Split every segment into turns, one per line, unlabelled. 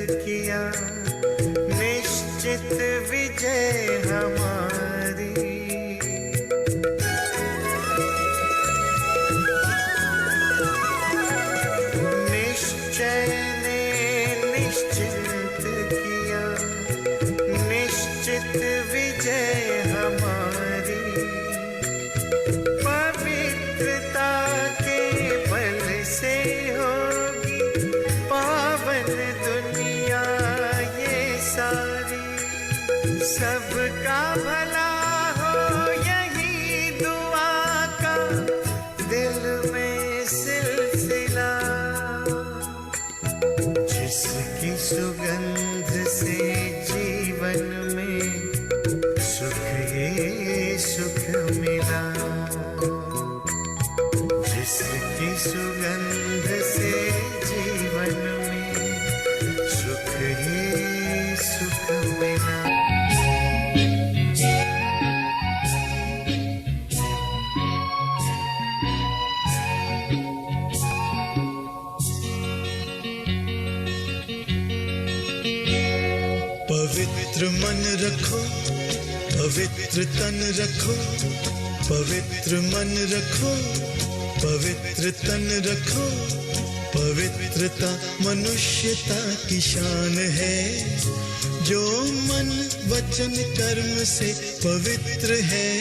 किया, निश्चित विजय हमारी। निश्चय ने निश्चित किया, निश्चित विजय हमारी। पवित्रता के बल से होगी पावन दुनिया ये सारी। सबका भला हो यही दुआ का दिल में सिलसिला। जिसकी सुगंध से जीवन में सुख ये सुख मिला। जिसकी सुगंध से जीवन में सुख ये सुख मिला।
पवित्र मन रखो, पवित्र तन रखो, पवित्र मन रखो, पवित्र तन रखो। पवित्रता मनुष्यता की शान है। जो मन वचन कर्म से पवित्र है,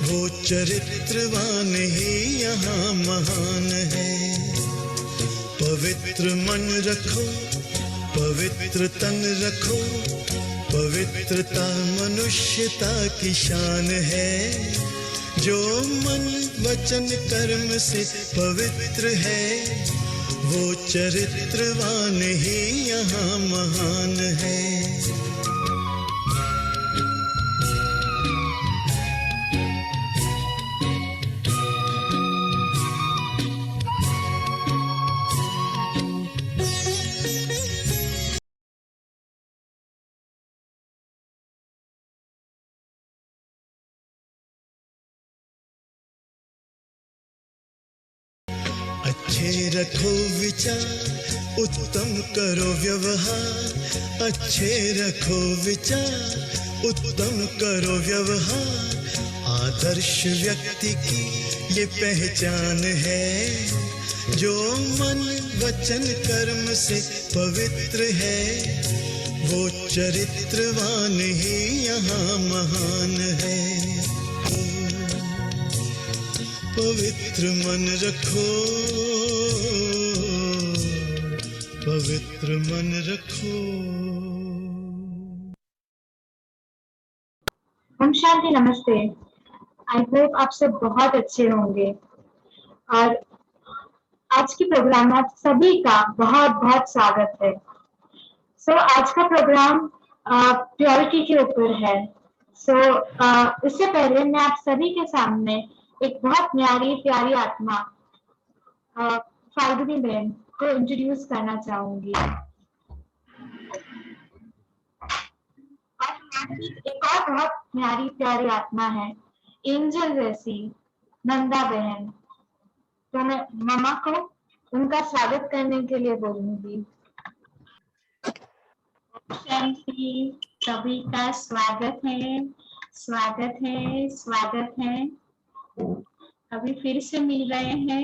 वो चरित्रवान ही यहाँ महान है। पवित्र मन रखो, पवित्र तन रखो, पवित्रता मनुष्यता की शान है। जो मन वचन कर्म से पवित्र है, वो चरित्रवान ही यहाँ महान है। अच्छे रखो विचार, उत्तम करो व्यवहार। अच्छे रखो विचार, उत्तम करो व्यवहार। आदर्श व्यक्ति की ये पहचान है। जो मन वचन कर्म से पवित्र है, वो चरित्रवान ही यहाँ महान है। पवित्र मन रखो, पवित्र मन रखो।
ओम शांति, नमस्ते। आई होप आप सब बहुत अच्छे होंगे। और आज की प्रोग्राम में आप सभी का बहुत बहुत स्वागत है। आज का प्रोग्राम प्योरिटी के ऊपर है। इससे पहले मैं आप सभी के सामने एक बहुत न्यारी प्यारी आत्मा फाल्गुनी बहन को इंट्रोड्यूस करना चाहूंगी। एक और बहुत न्यारी प्यारी आत्मा है, एंजल जैसी नंदा बहन। तो मैं मामा को उनका स्वागत करने के लिए बोलूंगी। शांति, सभी का स्वागत है, स्वागत है, स्वागत है। अभी फिर से मिल रहे हैं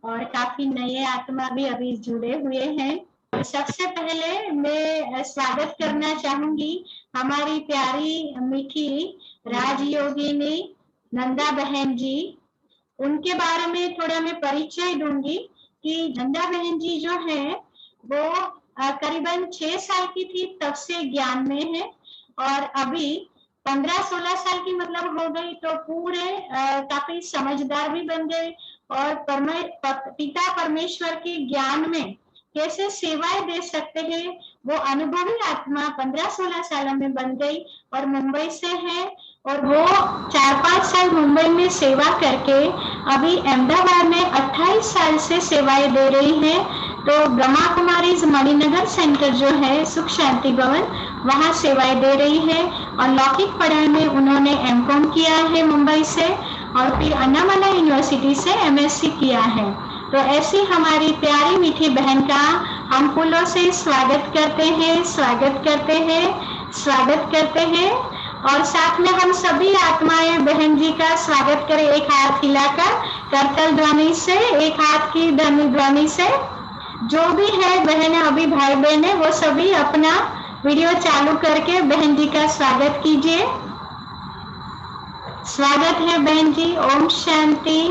और काफी नए आत्मा भी अभी जुड़े हुए हैं। सबसे पहले मैं स्वागत करना चाहूंगी हमारी प्यारी मीठी राजयोगिनी नंदा बहन जी। उनके बारे में थोड़ा मैं परिचय दूंगी कि नंदा बहन जी जो है वो करीबन 6 साल की थी तब से ज्ञान में है, और अभी 15-16 साल की मतलब हो गई तो पूरे काफी समझदार भी बन गए और पिता परमेश्वर के ज्ञान में कैसे सेवाएं दे सकते हैं वो अनुभवी आत्मा 15-16 सालों में बन गई और मुंबई से है। और वो 4-5 साल मुंबई में सेवा करके अभी अहमदाबाद में 28 साल से सेवाएं दे रही है। तो ब्रह्मा कुमारी मणिनगर सेंटर जो है सुख शांति भवन, वहाँ सेवाएं दे रही है। और लौकिक पढ़ाई में उन्होंने एमकॉम किया है मुंबई से, और फिर अन्नामला यूनिवर्सिटी से एमएससी किया है। तो ऐसी हमारी प्यारी मीठी बहन का हम फूलों से स्वागत करते हैं, स्वागत करते हैं, स्वागत करते हैं। और साथ में हम सभी आत्माएं बहन जी का स्वागत करें, एक हाथ हिलाकर करतल ध्वनि से, एक हाथ की धनी ध्वनि से। जो भी है बहन, अभी भाई बहन है, वो सभी अपना वीडियो चालू करके बहन जी का स्वागत कीजिए। स्वागत है बहन जी, ओम शांति।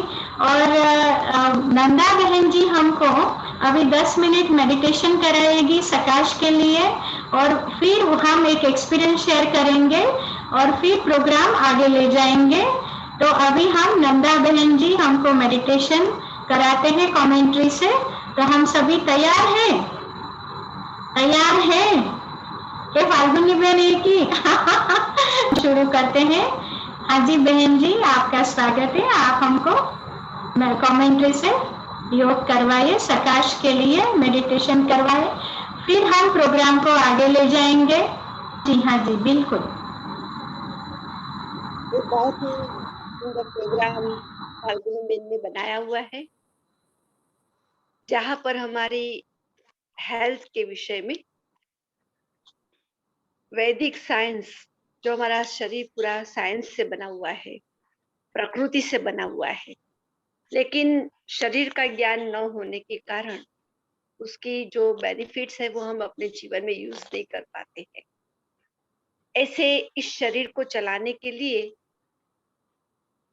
और नंदा बहन जी हमको अभी 10 मिनट मेडिटेशन कराएगी सकाश के लिए, और फिर हम एक एक्सपीरियंस शेयर करेंगे और फिर प्रोग्राम आगे ले जाएंगे। तो अभी हम नंदा बहन जी हमको मेडिटेशन कराते हैं कमेंट्री से। तो हम सभी तैयार हैं? तैयार हैं? ये फाल्गुनी बहन है की शुरू करते हैं। हाँ जी बहन जी, आपका स्वागत है। आप हमको कमेंट्री से योग करवाइए, सकाश के लिए मेडिटेशन करवाए, फिर हम प्रोग्राम को आगे ले जाएंगे। जी हाँ जी, बिल्कुल।
ये बहुत ही सुंदर प्रोग्राम फाल्गुनी बेन ने बनाया हुआ है, जहाँ पर हमारी हेल्थ के विषय में वैदिक साइंस, जो हमारा शरीर पूरा साइंस से बना हुआ है, प्रकृति से बना हुआ है, लेकिन शरीर का ज्ञान न होने के कारण उसकी जो बेनिफिट्स है वो हम अपने जीवन में यूज नहीं कर पाते हैं। ऐसे इस शरीर को चलाने के लिए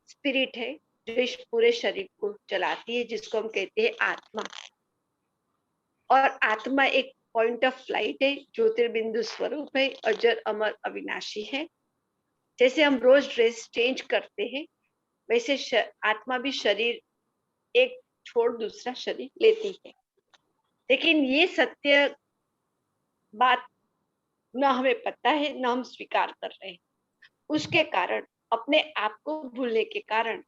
स्पिरिट है जो इस पूरे शरीर को चलाती है, जिसको हम कहते हैं आत्मा। और आत्मा एक पॉइंट ऑफ लाइट है, ज्योतिर्बिंदु स्वरूप है, अजर अमर अविनाशी है। जैसे हम रोज ड्रेस चेंज करते हैं, वैसे आत्मा भी शरीर एक छोड़ दूसरा शरीर लेती है। लेकिन ये सत्य बात न हमें पता है, न हम स्वीकार कर रहे हैं। उसके कारण, अपने आप को भूलने के कारण,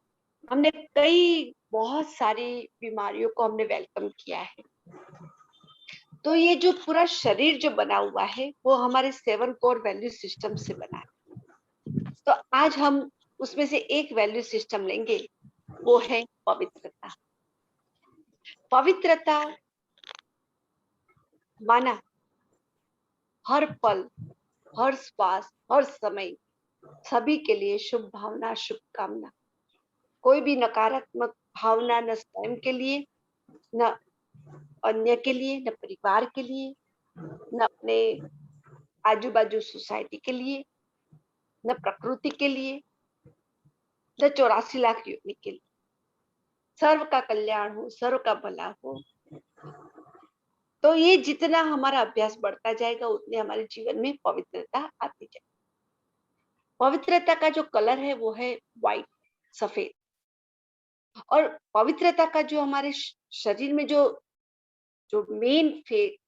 हमने बहुत सारी बीमारियों को हमने वेलकम किया है। तो ये जो पूरा शरीर जो बना हुआ है वो हमारे 7 कोर वैल्यू सिस्टम से बना है। तो आज हम उसमें से एक वैल्यू सिस्टम लेंगे, वो है पवित्रता। पवित्रता माना हर पल, हर श्वास, हर समय सभी के लिए शुभ भावना, शुभकामना। कोई भी नकारात्मक भावना न स्वयं के लिए, न अन्य के लिए, न परिवार के लिए, न अपने आजू बाजू सोसाइटी के लिए, न प्रकृति के लिए, न 84 लाख योनि के लिए। सर्व का कल्याण हो, सर्व का भला हो। तो ये जितना हमारा अभ्यास बढ़ता जाएगा, उतने हमारे जीवन में पवित्रता आती जाएगी। पवित्रता का जो कलर है वो है व्हाइट, सफेद। और पवित्रता का जो हमारे शरीर में जो मेन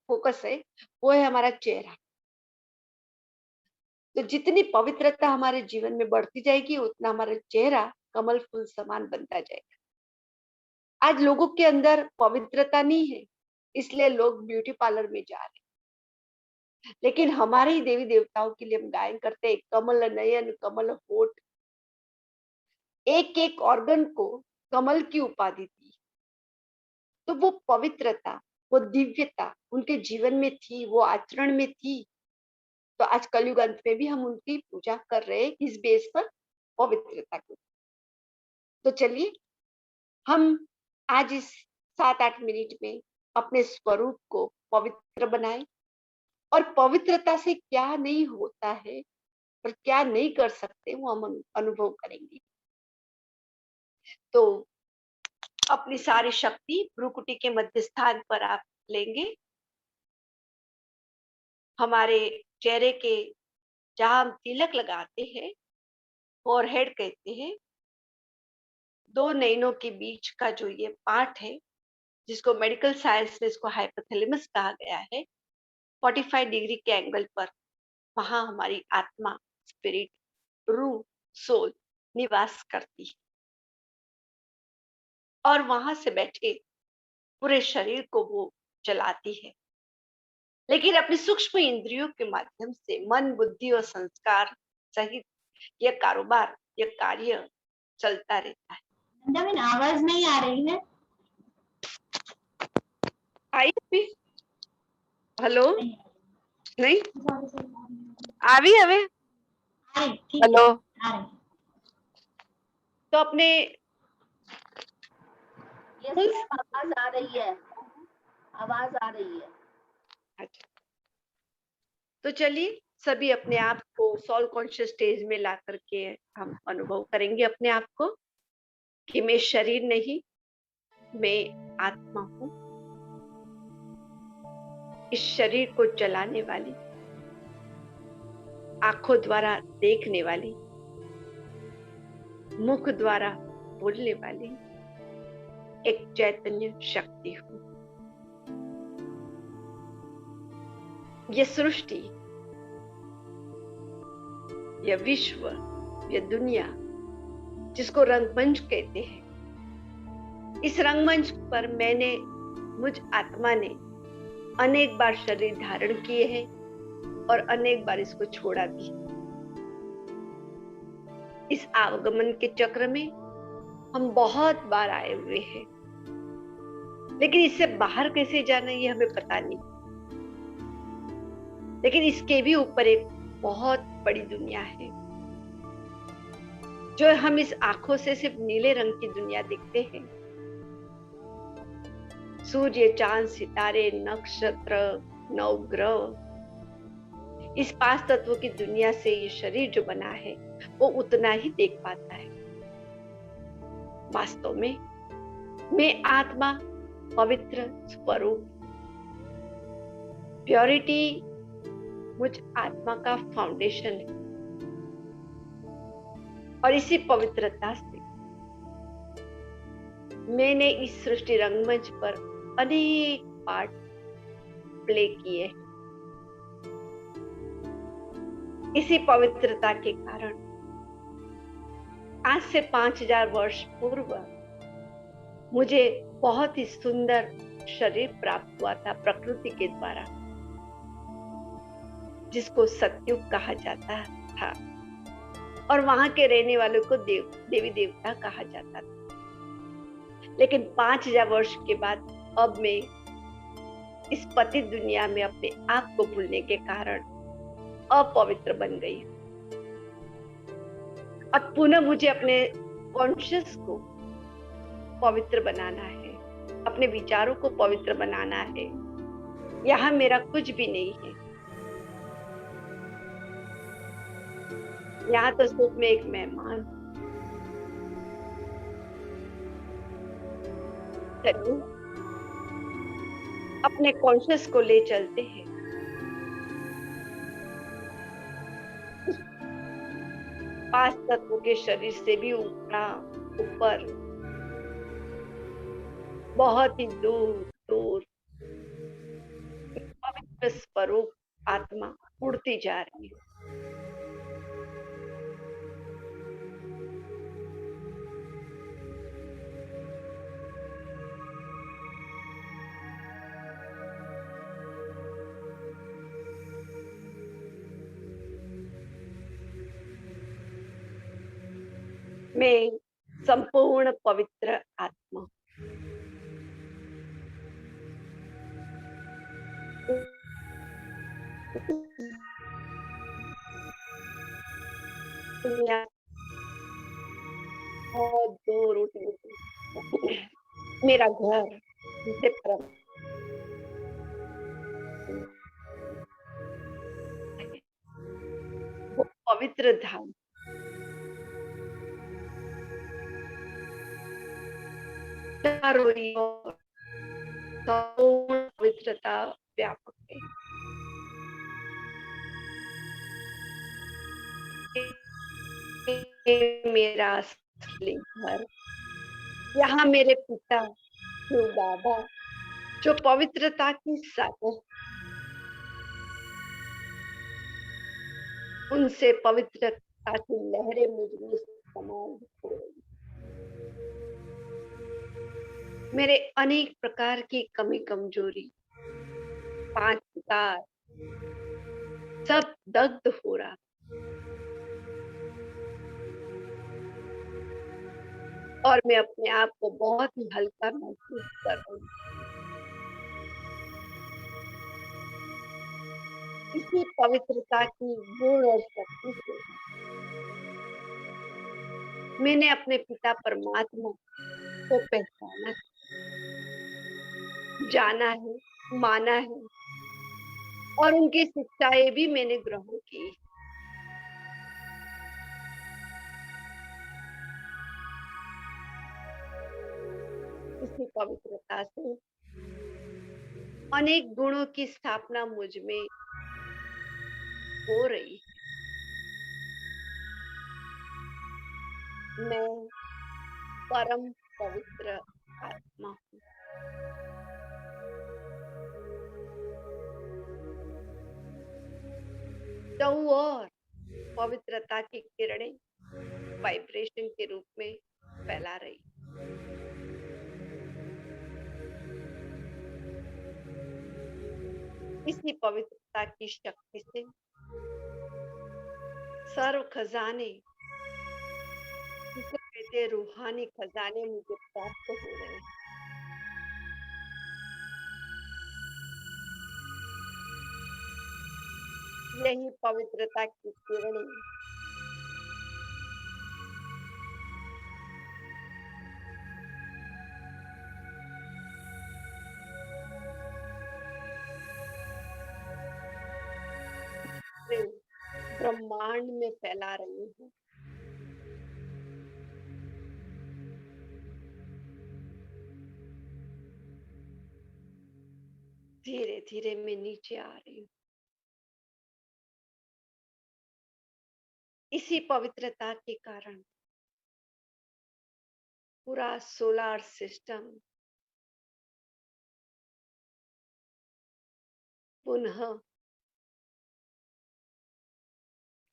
फोकस है वो है हमारा चेहरा। तो जितनी पवित्रता हमारे जीवन में बढ़ती जाएगी, उतना हमारा चेहरा कमल फूल समान बनता जाएगा। आज लोगों के अंदर पवित्रता नहीं है, इसलिए लोग ब्यूटी पार्लर में जा रहे हैं। लेकिन हमारे ही देवी देवताओं के लिए हम गायन करते हैं, कमल नयन कमल होठ। एक एक ऑर्गन को कमल की उपाधि दी। तो वो पवित्रता, वो दिव्यता उनके जीवन में थी, वो आचरण में थी। तो आज कलयुग अंत में भी हम उनकी पूजा कर रहे हैं, इस बेस पर, पवित्रता को। तो चलिए हम आज इस 7-8 मिनट में अपने स्वरूप को पवित्र बनाएं, और पवित्रता से क्या नहीं होता है और क्या नहीं कर सकते वो हम अनुभव करेंगे। तो अपनी सारी शक्ति भ्रुकुटी के मध्य स्थान पर आप लेंगे। हमारे चेहरे के जहां हम तिलक लगाते हैं, फोरहेड कहते हैं, 2 नैनों के बीच का जो ये पार्ट है, जिसको मेडिकल साइंस में इसको हाइपोथैलेमस कहा गया है, 45 डिग्री के एंगल पर वहां हमारी आत्मा, स्पिरिट, रूह, सोल निवास करती है। और वहां से बैठे पूरे शरीर को वो चलाती है। लेकिन अपनी सूक्ष्म इंद्रियों के माध्यम से मन, बुद्धि और संस्कार सहित यह कारोबार, यह कार्य चलता रहता है।
नंदा, आवाज नहीं आ रही है।
आई भी हेलो,
नहीं
नहीं
आ
आवी हवे
रही, ठीक है,
हेलो।
आ रही।
तो अपने
यस
फुल
मैम, आवाज आ रही है, आवाज आ रही है।
अच्छा, तो चलिए सभी अपने आप को सोल कॉन्शियस स्टेज में ला करके हम अनुभव करेंगे अपने आप को कि मैं शरीर नहीं, मैं आत्मा हूँ। इस शरीर को चलाने वाली, आंखों द्वारा देखने वाली, मुख द्वारा बोलने वाली एक चैतन्य शक्ति हूँ। यह सृष्टि, यह विश्व, यह दुनिया जिसको रंगमंच कहते हैं, इस रंगमंच पर मैंने, मुझ आत्मा ने अनेक बार शरीर धारण किए हैं और अनेक बार इसको छोड़ा भी। इस आगमन के चक्र में हम बहुत बार आए हुए हैं, लेकिन इससे बाहर कैसे जाना ये हमें पता नहीं। लेकिन इसके भी ऊपर एक बहुत बड़ी दुनिया है जो हम इस आंखों से सिर्फ नीले रंग की दुनिया देखते हैं। सूर्य, चांद, सितारे, नक्षत्र, नवग्रह, इस 5 तत्वों की दुनिया से ये शरीर जो बना है वो उतना ही देख पाता है। वास्तव में मैं आत्मा, पवित्र स्वरूप, प्योरिटी मुझ आत्मा का फाउंडेशन है। और इसी पवित्रता से मैंने इस सृष्टि रंगमंच पर अनेक पार्ट प्ले किए हैं। इसी पवित्रता के कारण आज से 5000 वर्ष पूर्व मुझे बहुत ही सुंदर शरीर प्राप्त हुआ था प्रकृति के द्वारा, जिसको सतयुग कहा जाता था और वहां के रहने वालों को देवी देवता कहा जाता था। लेकिन 5000 वर्ष के बाद अब मैं इस पतित दुनिया में अपने आप को भूलने के कारण अपवित्र बन गई। अब पुनः मुझे अपने कॉन्शियस को पवित्र बनाना है, अपने विचारों को पवित्र बनाना है। यहाँ मेरा कुछ भी नहीं है, यहाँ तो सिर्फ मैं एक मेहमान हूँ। चलिए अपने कॉन्शियस को ले चलते हैं 5 तत्वों के शरीर से भी ऊपर, बहुत ही दूर दूर पवित्र स्वरूप आत्मा उड़ती जा रही है। मैं संपूर्ण पवित्र आत्मा, बहुत दूर उठी, मेरा घर जिसे वो पवित्र धाम, चारों ओर संपूर्ण पवित्रता व्यापक है। मेरा असली घर, यहाँ मेरे पिता शिव बाबा जो पवित्रता की सागर, उनसे पवित्रता की लहरें मुझमें समान हो रही। मेरे अनेक प्रकार की कमी कमजोरी, 5 विकार सब दग्ध हो रहा। और मैं अपने आप को बहुत ही हल्का महसूस कर रही हूँ। इसी पवित्रता की गुण और शक्ति से मैंने अपने पिता परमात्मा को पहचाना, जाना है, माना है और उनकी शिक्षाएं भी मैंने ग्रहण की। इसी पवित्रता से अनेक गुणों की स्थापना मुझ में हो रही है। मैं परम पवित्र आत्मा हूँ। चारों ओर पवित्रता की किरणें वाइब्रेशन के रूप में फैला रही। इसी पवित्रता की शक्ति से सर्व खजाने, जिसे कहते हैं रूहानी खजाने, मुझे प्राप्त हो रहे हैं। यही पवित्रता की किरणें ब्रह्मांड में फैला रही हूँ। धीरे धीरे मैं नीचे आ रही हूँ। इसी पवित्रता के कारण पूरा सोलर सिस्टम पुनः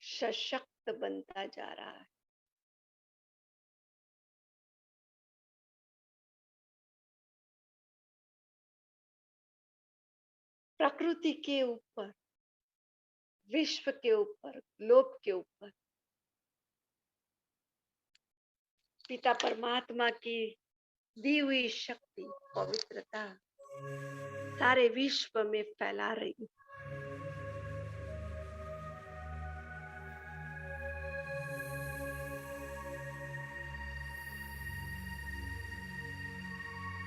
सशक्त बनता जा रहा है। प्रकृति के ऊपर, विश्व के ऊपर, ग्लोब के ऊपर पिता परमात्मा की दी हुई शक्ति, पवित्रता सारे विश्व में फैला रही।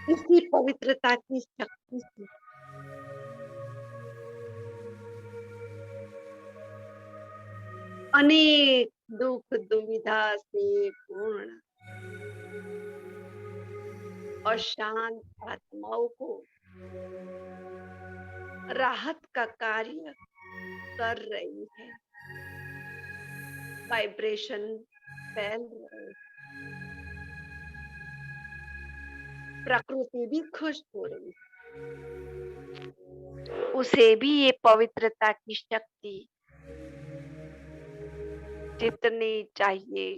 इसी पवित्रता की शक्ति से अनेक दुख दुविधा से पूर्ण और शांत आत्माओं को राहत का कार्य कर रही है। वाइब्रेशन फैल रहे हैं। प्रकृति भी खुश हो रही है। उसे भी ये पवित्रता की शक्ति जितनी चाहिए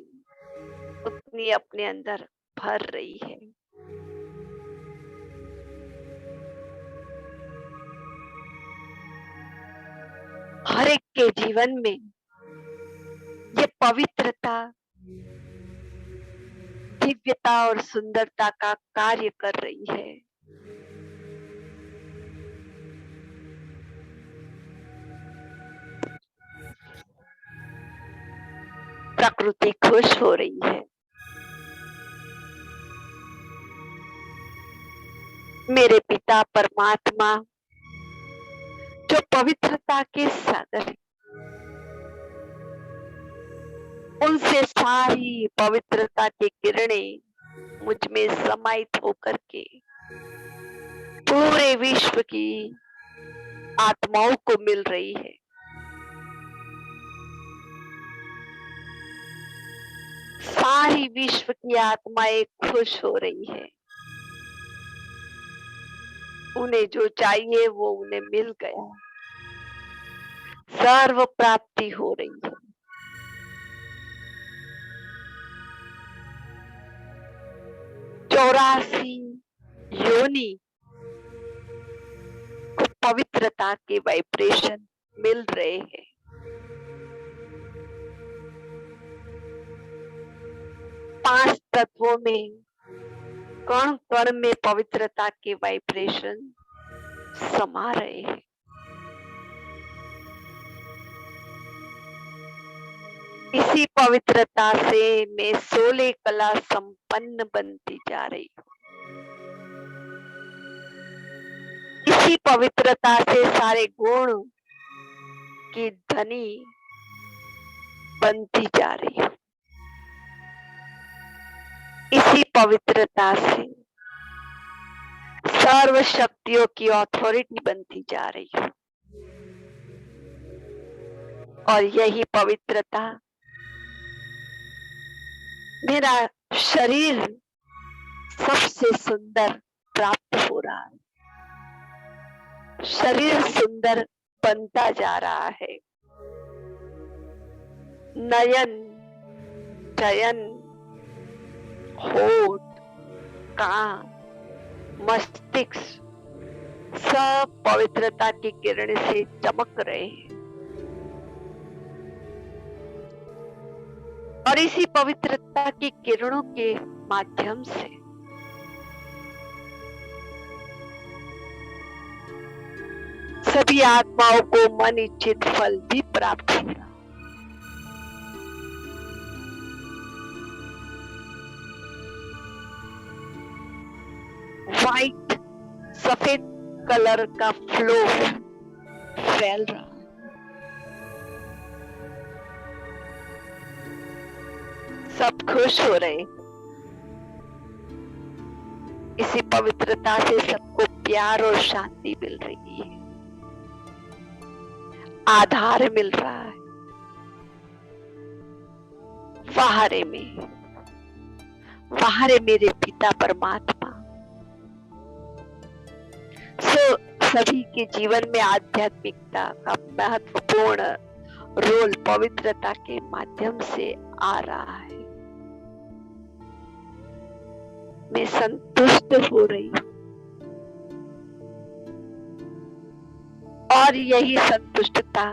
उतनी अपने अंदर भर रही है। हर एक के जीवन में ये पवित्रता, दिव्यता और सुंदरता का कार्य कर रही है। प्रकृति खुश हो रही है। मेरे पिता परमात्मा जो पवित्रता के सागर है, उनसे सारी पवित्रता की किरणें मुझ में समाहित होकर के पूरे विश्व की आत्माओं को मिल रही है। सारी विश्व की आत्माएं खुश हो रही है। उन्हें जो चाहिए वो उन्हें मिल गया। सर्व प्राप्ति हो रही है। चौरासी योनि को पवित्रता के वाइब्रेशन मिल रहे हैं। पांच तत्वों में कण कण में पवित्रता के वाइब्रेशन समा रहे हैं। इसी पवित्रता से मैं 16 कला संपन्न बनती जा रही हूँ। इसी पवित्रता से सारे गुण की धनी बनती जा रही हूँ। इसी पवित्रता से सर्व शक्तियों की अथॉरिटी बनती जा रही हूँ। और यही पवित्रता मेरा शरीर सबसे सुंदर प्राप्त हो रहा है। शरीर सुंदर बनता जा रहा है। नयन, चयन, होठ, कान, मस्तिष्क सब पवित्रता की किरण से चमक रहे हैं। और इसी पवित्रता की किरणों के माध्यम से सभी आत्माओं को मन इच्छित फल भी प्राप्त हो रहा। व्हाइट, सफेद कलर का फ्लो फैल रहा है। सब खुश हो रहे। इसी पवित्रता से सबको प्यार और शांति मिल रही है। आधार मिल रहा है। वहारे में, वहारे मेरे पिता परमात्मा। सभी के जीवन में आध्यात्मिकता का महत्वपूर्ण रोल पवित्रता के माध्यम से आ रहा है। मैं संतुष्ट हो रही हूँ। और यही संतुष्टता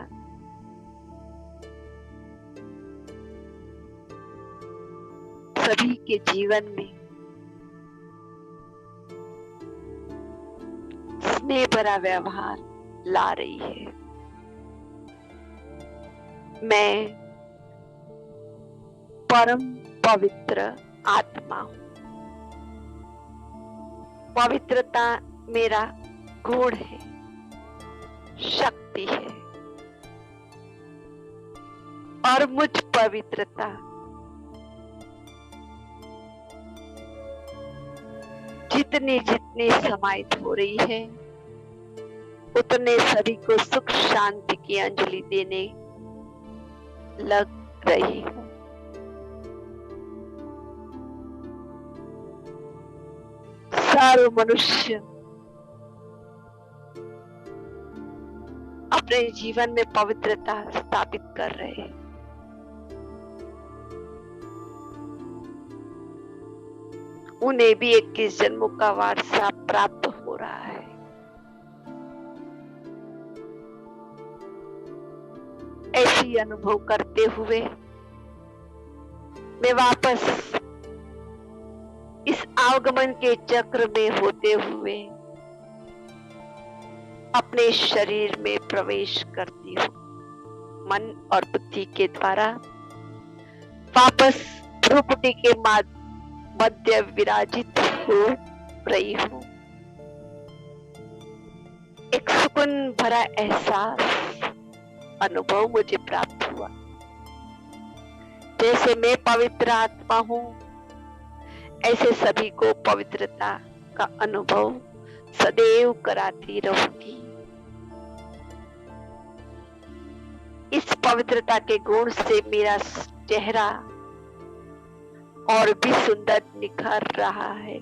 सभी के जीवन में स्नेह भरा व्यवहार ला रही है। मैं परम पवित्र आत्मा हूँ। पवित्रता मेरा गुण है, शक्ति है। और मुझ पवित्रता जितनी जितनी समाहित हो रही है, उतने सभी को सुख शांति की अंजलि देने लग रही हूँ। सर्व मनुष्य अपने जीवन में पवित्रता स्थापित कर रहे हैं। उन्हें भी 21 जन्मों का वारसा प्राप्त हो रहा है। ऐसी अनुभव करते हुए मैं वापस इस आगमन के चक्र में होते हुए अपने शरीर में प्रवेश करती हूँ। मन और बुद्धि के द्वारा वापस भ्रुकुटी के मध्य विराजित हो रही हूँ। एक सुकून भरा एहसास अनुभव मुझे प्राप्त हुआ। जैसे मैं पवित्र आत्मा हूँ, ऐसे सभी को पवित्रता का अनुभव सदैव कराती रहूंगी। इस पवित्रता के गुण से मेरा चेहरा और भी सुंदर निखर रहा है।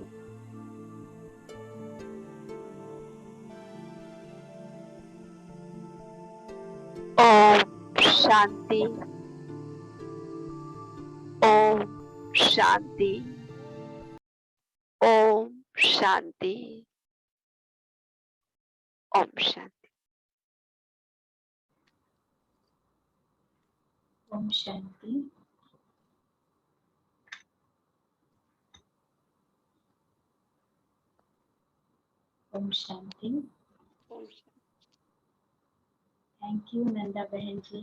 ओम शांति, ओम शांति, ओम शांति, ओम शांति।
ओम शांति। ओम शांति।
ओम शांति।
थैंक यू नंदा बहन जी।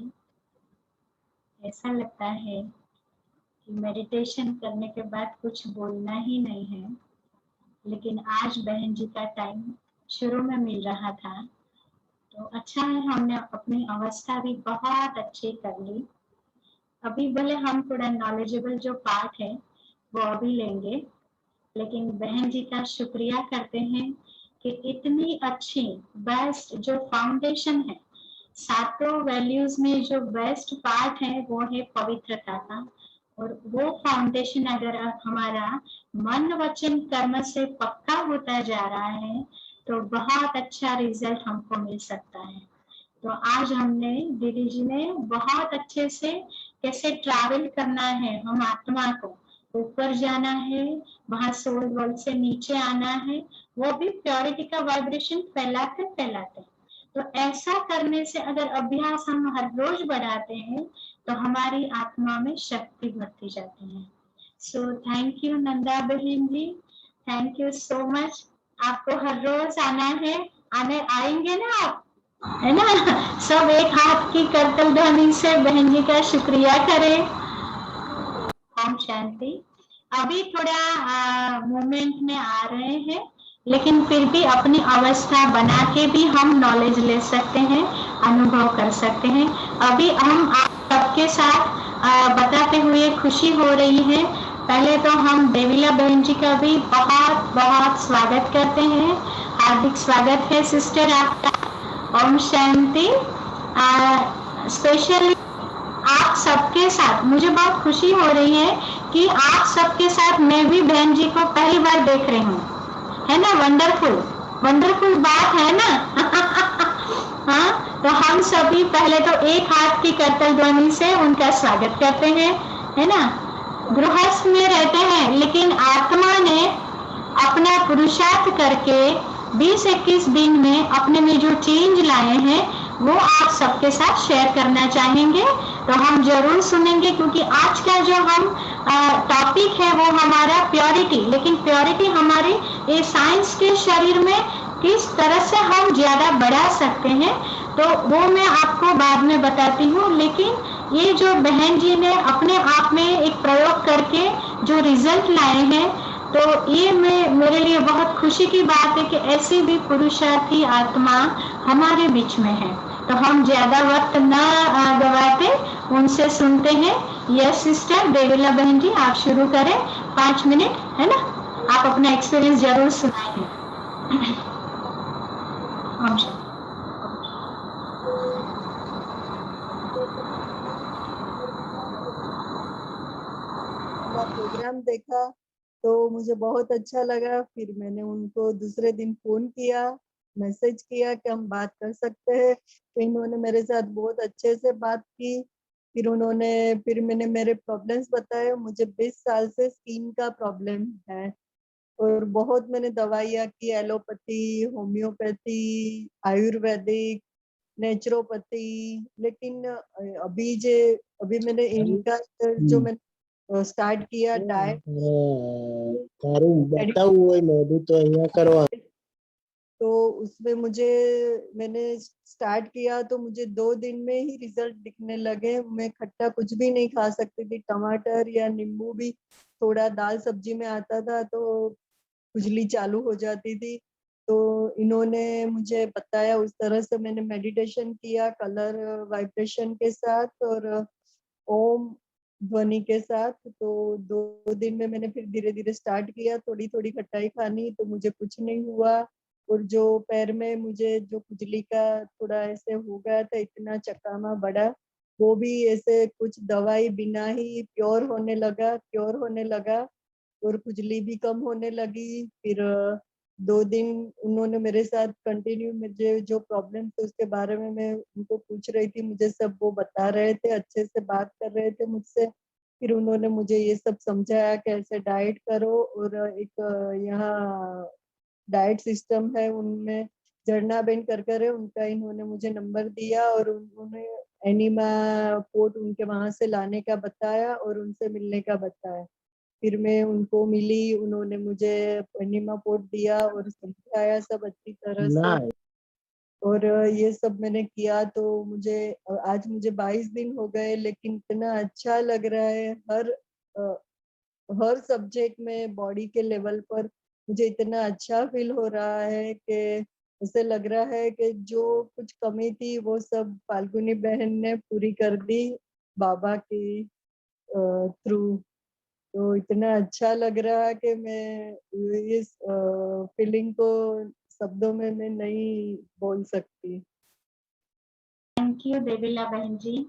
ऐसा लगता है कि मेडिटेशन करने के बाद कुछ बोलना ही नहीं है, लेकिन आज बहन जी का टाइम शुरू में मिल रहा था, तो अच्छा है हमने अपनी अवस्था भी बहुत अच्छी कर ली। अभी भले हम थोड़ा नॉलेजेबल जो पार्ट है वो अभी लेंगे, लेकिन बहन जी का शुक्रिया करते हैं कि इतनी अच्छी बेस्ट जो फाउंडेशन है, सातों वैल्यूज में जो बेस्ट पार्ट है वो है पवित्रता का, और वो फाउंडेशन अगर हमारा मन वचन कर्म से पक्का होता जा रहा है तो बहुत अच्छा रिजल्ट हमको मिल सकता है। तो आज हमने दीदी जी ने बहुत अच्छे से कैसे ट्रैवल करना है, हम आत्मा को ऊपर जाना है, वहां सोल वर्ल्ड से नीचे आना है, वो भी प्योरिटी का वाइब्रेशन फैलाते फैलाते। तो ऐसा करने से अगर अभ्यास हम हर रोज बढ़ाते हैं तो हमारी आत्मा में शक्ति बढ़ती जाती है। सो थैंक यू नंदा बहन जी, थैंक यू सो मच। आपको हर रोज आना है, आने आएंगे ना आप, है ना? सब एक हाथ की करतल ध्वनि से बहन जी का शुक्रिया करें। ओम शांति। अभी थोड़ा मूवमेंट में आ रहे हैं, लेकिन फिर भी अपनी अवस्था बना के भी हम नॉलेज ले सकते हैं, अनुभव कर सकते हैं। अभी हम आप सबके साथ बताते हुए खुशी हो रही है। पहले तो हम देवीला बहन जी का भी बहुत बहुत स्वागत करते हैं, हार्दिक स्वागत है सिस्टर आपका। ओम शांति। स्पेशली आप सबके साथ मुझे बहुत खुशी हो रही है कि आप सबके साथ मैं भी बहन जी को पहली बार देख रही हूँ, है ना? वंडरफुल वंडरफुल बात है ना? हाँ, तो हम सभी पहले तो एक हाथ की करतल ध्वनि से उनका स्वागत करते हैं, है ना? गृहस्थ में रहते हैं, लेकिन आत्मा ने अपना पुरुषार्थ करके 20-21 दिन में अपने में जो चेंज लाए हैं वो आप सबके साथ शेयर करना चाहेंगे, तो हम जरूर सुनेंगे। क्योंकि आज का जो हम टॉपिक है वो हमारा प्योरिटी, लेकिन प्योरिटी हमारे ये साइंस के शरीर में किस तरह से हम ज्यादा बढ़ा सकते हैं तो वो मैं आपको बाद में बताती हूँ। लेकिन ये जो बहन जी ने अपने आप में एक प्रयोग करके जो रिजल्ट लाए हैं, तो ये मेरे लिए बहुत खुशी की बात है कि ऐसी भी पुरुषार्थी आत्मा हमारे बीच में है। तो हम ज्यादा वक्त न गवाते उनसे सुनते हैं। यस सिस्टर देवीला बहन जी, आप शुरू करें, 5 मिनट, है ना? आप अपना एक्सपीरियंस जरूर सुनाइए।
का प्रोग्राम देखा तो मुझे बहुत अच्छा लगा। फिर मैंने उनको दूसरे दिन फोन किया, मैसेज किया कि हम बात कर सकते हैं, तो इन्होंने मेरे साथ बहुत अच्छे से बात की। फिर मैंने मेरे प्रॉब्लम्स बताए। मुझे 20 साल से स्किन का प्रॉब्लम है और बहुत मैंने दवाइयाँ की, एलोपैथी, होम्योपैथी, आयुर्वेदिक, नेचुरोपैथी, लेकिन अभी मैंने इनका जो मैंने स्टार्ट किया डाइट,
તારું બતાવવું હોય મોઢું તો અહીંયા કરવા
तो उसमें मैंने स्टार्ट किया तो मुझे 2 दिन में ही रिजल्ट दिखने लगे। मैं खट्टा कुछ भी नहीं खा सकती थी, टमाटर या नींबू भी थोड़ा दाल सब्जी में आता था तो खुजली चालू हो जाती थी। तो इन्होंने मुझे बताया, उस तरह से मैंने मेडिटेशन किया कलर वाइब्रेशन के साथ और ओम ध्वनि के साथ। तो 2 दिन में मैंने फिर धीरे धीरे स्टार्ट किया थोड़ी थोड़ी खटाई खानी, तो मुझे कुछ नहीं हुआ। और जो पैर में मुझे जो खुजली का थोड़ा ऐसे हो गया था, इतना चकामा बड़ा, वो भी ऐसे कुछ दवाई बिना ही क्योर होने लगा और खुजली भी कम होने लगी। फिर 2 दिन उन्होंने मेरे साथ कंटिन्यू, मुझे जो प्रॉब्लम थे उसके बारे में मैं उनको पूछ रही थी, मुझे सब वो बता रहे थे, अच्छे से बात कर रहे थे मुझसे। फिर उन्होंने मुझे ये सब समझाया कि ऐसे डाइट करो, और एक यहाँ डाइट सिस्टम है उनमें, झरना बेन कर है उनका, इन्होंने मुझे नंबर दिया और उन्होंने एनिमा पोर्ट उनके वहां से लाने का बताया और उनसे मिलने का बताया। फिर मैं उनको मिली, उन्होंने मुझे एनिमा पोर्ट दिया और समझाया सब अच्छी तरह
ના
से। और ये सब मैंने किया तो मुझे आज मुझे 22 दिन हो गए, लेकिन इतना अच्छा लग रहा है। हर सब्जेक्ट में बॉडी के लेवल पर मुझे इतना अच्छा फील हो रहा है कि ऐसे लग रहा है कि जो कुछ कमी थी वो सब फाल्गुनी बहन ने पूरी कर दी बाबा की थ्रू। तो इतना अच्छा लग रहा है कि मैं इस फीलिंग को शब्दों में मैं नहीं बोल सकती।
थैंक यू देवीला बहन जी,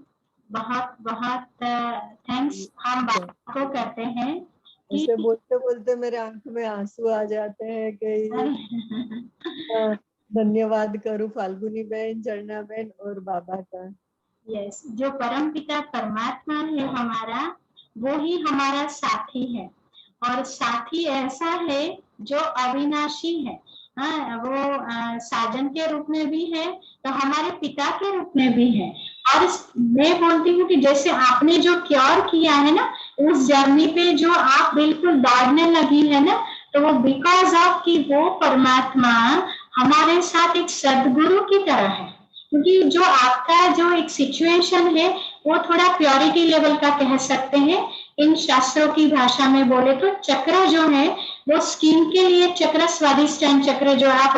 बहुत बहुत थैंक्स हम बाबा को कहते हैं कि
ऐसे बोलते बोलते मेरे आंख में आंसू आ जाते हैं कि इतना धन्यवाद करूं फाल्गुनी बहन, झरना बहन और बाबा का।
यस, जो परम पिता परमात्मा है हमारा, वो ही हमारा साथी है, और साथी ऐसा है जो अविनाशी है। हाँ, वो साजन के रूप में भी है तो हमारे पिता के रूप में भी है। और मैं बोलती हूँ कि जैसे आपने जो क्योर किया है ना, उस जर्नी पे जो आप बिल्कुल दौड़ने लगी है ना, तो वो बिकॉज ऑफ कि वो परमात्मा हमारे साथ एक सदगुरु की तरह है। क्योंकि जो आपका जो एक सिचुएशन है वो थोड़ा प्योरिटी लेवल का कह सकते हैं। इन शास्त्रों की भाषा में बोले तो चक्र जो है वो स्किन के लिए चक्र, स्वादिष्टान चक्र, जो आप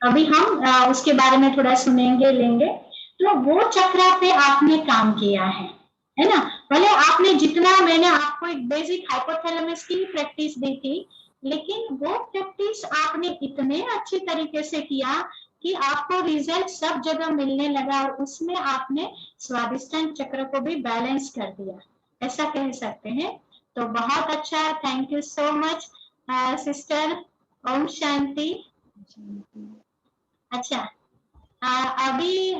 अभी हम उसके बारे में थोड़ा सुनेंगे लेंगे, तो वो चक्र पे आपने काम किया है ना। भले आपने जितना, मैंने आपको एक बेसिक हाइपोथैलेमस की प्रैक्टिस दी थी, लेकिन वो प्रैक्टिस आपने इतने अच्छे तरीके से किया कि आपको रिजल्ट सब जगह मिलने लगा, और उसमें आपने स्वादिष्टान चक्र को भी बैलेंस कर दिया, ऐसा कह सकते हैं। तो बहुत अच्छा, thank you so much sister. ओम शांति। अच्छा, अभी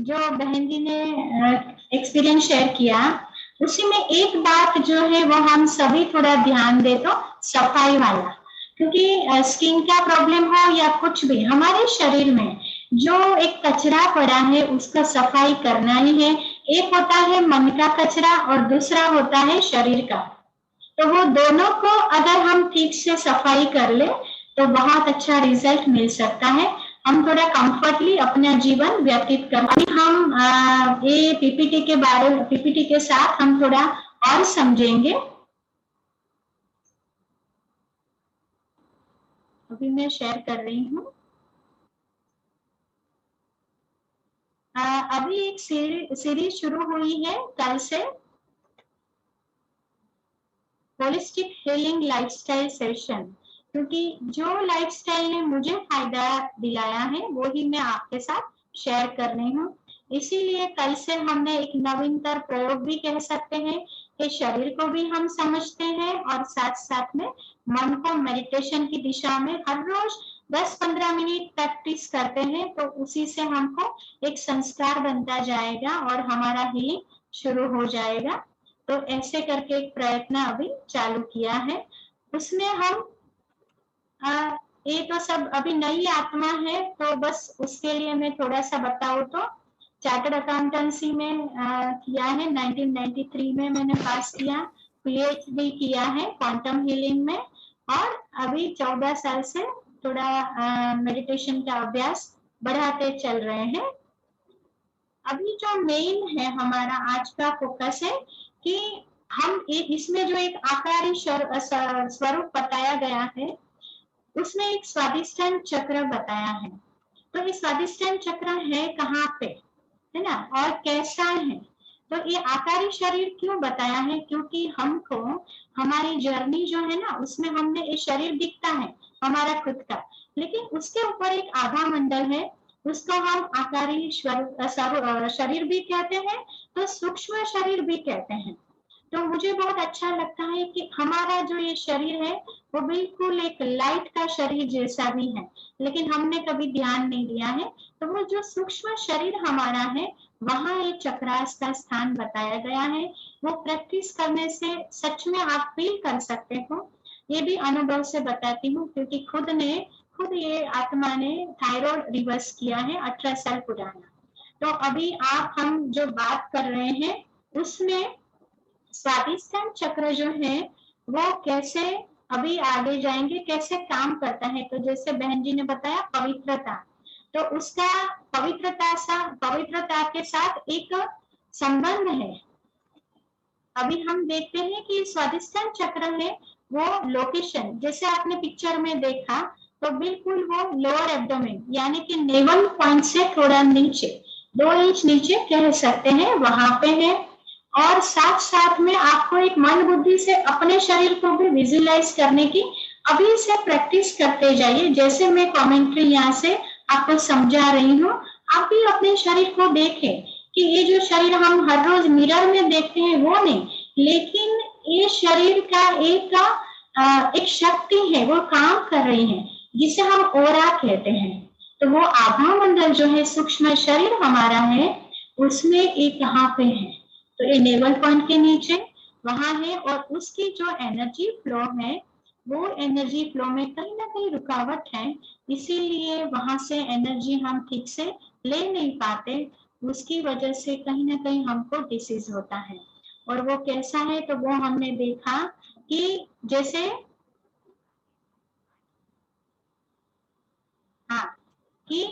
जो बहन जी ने एक्सपीरियंस शेयर किया, उसी में एक बात जो है वो हम सभी थोड़ा ध्यान दे तो सफाई वाला, क्योंकि स्किन का प्रॉब्लम हो या कुछ भी हमारे शरीर में जो एक कचरा पड़ा है उसका सफाई करना ही है। एक होता है मन का कचरा और दूसरा होता है शरीर का। तो वो दोनों को अगर हम ठीक से सफाई कर ले तो बहुत अच्छा रिजल्ट मिल सकता है। हम थोड़ा कंफर्टली अपना जीवन व्यतीत कर। अभी हम ये पीपीटी के साथ हम थोड़ा और समझेंगे। अभी मैं शेयर कर रही हूँ। अभी एक सीरीज शुरू हुई है कल से, होलिस्टिक हीलिंग लाइफस्टाइल सेशन, क्योंकि जो लाइफस्टाइल ने मुझे फायदा दिलाया है वो ही मैं आपके साथ शेयर कर रही हूँ। इसीलिए कल से हमने एक नवीनतर प्रयोग भी कह सकते हैं कि शरीर को भी हम समझते हैं और साथ साथ में मन को मेडिटेशन की दिशा में हर रोज 10-15 मिनट प्रैक्टिस करते हैं, तो उसी से हमको एक संस्कार बनता जाएगा और हमारा हीलिंग शुरू हो जाएगा। तो ऐसे करके एक प्रयत्न अभी चालू किया है। उसमें हम ये तो सब अभी नई आत्मा है, तो बस उसके लिए मैं थोड़ा सा बताऊं तो चार्टर्ड अकाउंटेंसी में किया है, 1993 में मैंने पास किया, पीएचडी किया है क्वांटम हीलिंग में, और अभी 14 साल से थोड़ा मेडिटेशन का अभ्यास बढ़ाते चल रहे हैं। अभी जो मेन है हमारा आज का फोकस है कि हम इसमें जो एक आकारी स्वरूप बताया गया है, उसमें एक स्वादिष्टान चक्र बताया है। तो ये स्वादिष्टान चक्र है कहाँ पे, है ना, और कैसा है। तो ये आकारी शरीर क्यों बताया है, क्योंकि हमको हमारी जर्नी जो है ना उसमें हमने ये शरीर दिखता है हमारा खुद का, लेकिन उसके ऊपर एक आभा मंडल है, उसको हम आकारी शरीर भी कहते हैं, तो सूक्ष्म शरीर भी कहते हैं। तो मुझे बहुत अच्छा लगता है कि हमारा जो ये शरीर है वो बिल्कुल एक लाइट का शरीर जैसा भी है, लेकिन हमने कभी ध्यान नहीं दिया है। तो वो जो सूक्ष्म शरीर हमारा है वहां एक चक्रास का स्थान बताया गया है। वो प्रैक्टिस करने से सच में आप फील कर सकते हो। ये भी अनुभव से बताती हूँ, क्योंकि खुद ये आत्मा ने थायराइड रिवर्स किया है 18 साल पुराना। तो अभी हम जो बात कर रहे हैं उसमें स्वादिष्टान चक्र जो है वो कैसे, अभी आगे जाएंगे कैसे काम करता है। तो जैसे बहन जी ने बताया पवित्रता, तो उसका पवित्रता के साथ एक संबंध है। अभी हम देखते हैं कि स्वादिष्टान चक्र है वो लोकेशन, जैसे आपने पिक्चर में देखा तो बिल्कुल वो लोअर एब्डोमेन यानी कि नेवल पॉइंट से थोड़ा नीचे 2 इंच नीचे कह सकते हैं, वहां पे है। और साथ साथ में आपको एक मन बुद्धि से अपने शरीर को भी विजुअलाइज करने की अभी से प्रैक्टिस करते जाइए। जैसे मैं कमेंट्री यहाँ से आपको समझा रही हूँ, आप भी अपने शरीर को देखें कि ये जो शरीर हम हर रोज मिरर में देखते हैं वो नहीं, लेकिन ये शरीर का एक शक्ति है, वो काम कर रही है जिसे हम ओरा कहते हैं। तो वो आभा मंडल जो है सूक्ष्म शरीर हमारा है, उसमें एक यहाँ पे है, तो ये नेवल पॉइंट के नीचे वहां है। और उसकी जो एनर्जी फ्लो है वो एनर्जी फ्लो में कहीं ना कहीं रुकावट है, इसीलिए वहां से एनर्जी हम ठीक से ले नहीं पाते। उसकी वजह से कहीं ना कहीं हमको डिसीज होता है। और वो कैसा है तो वो हमने देखा कि जैसे हाँ कि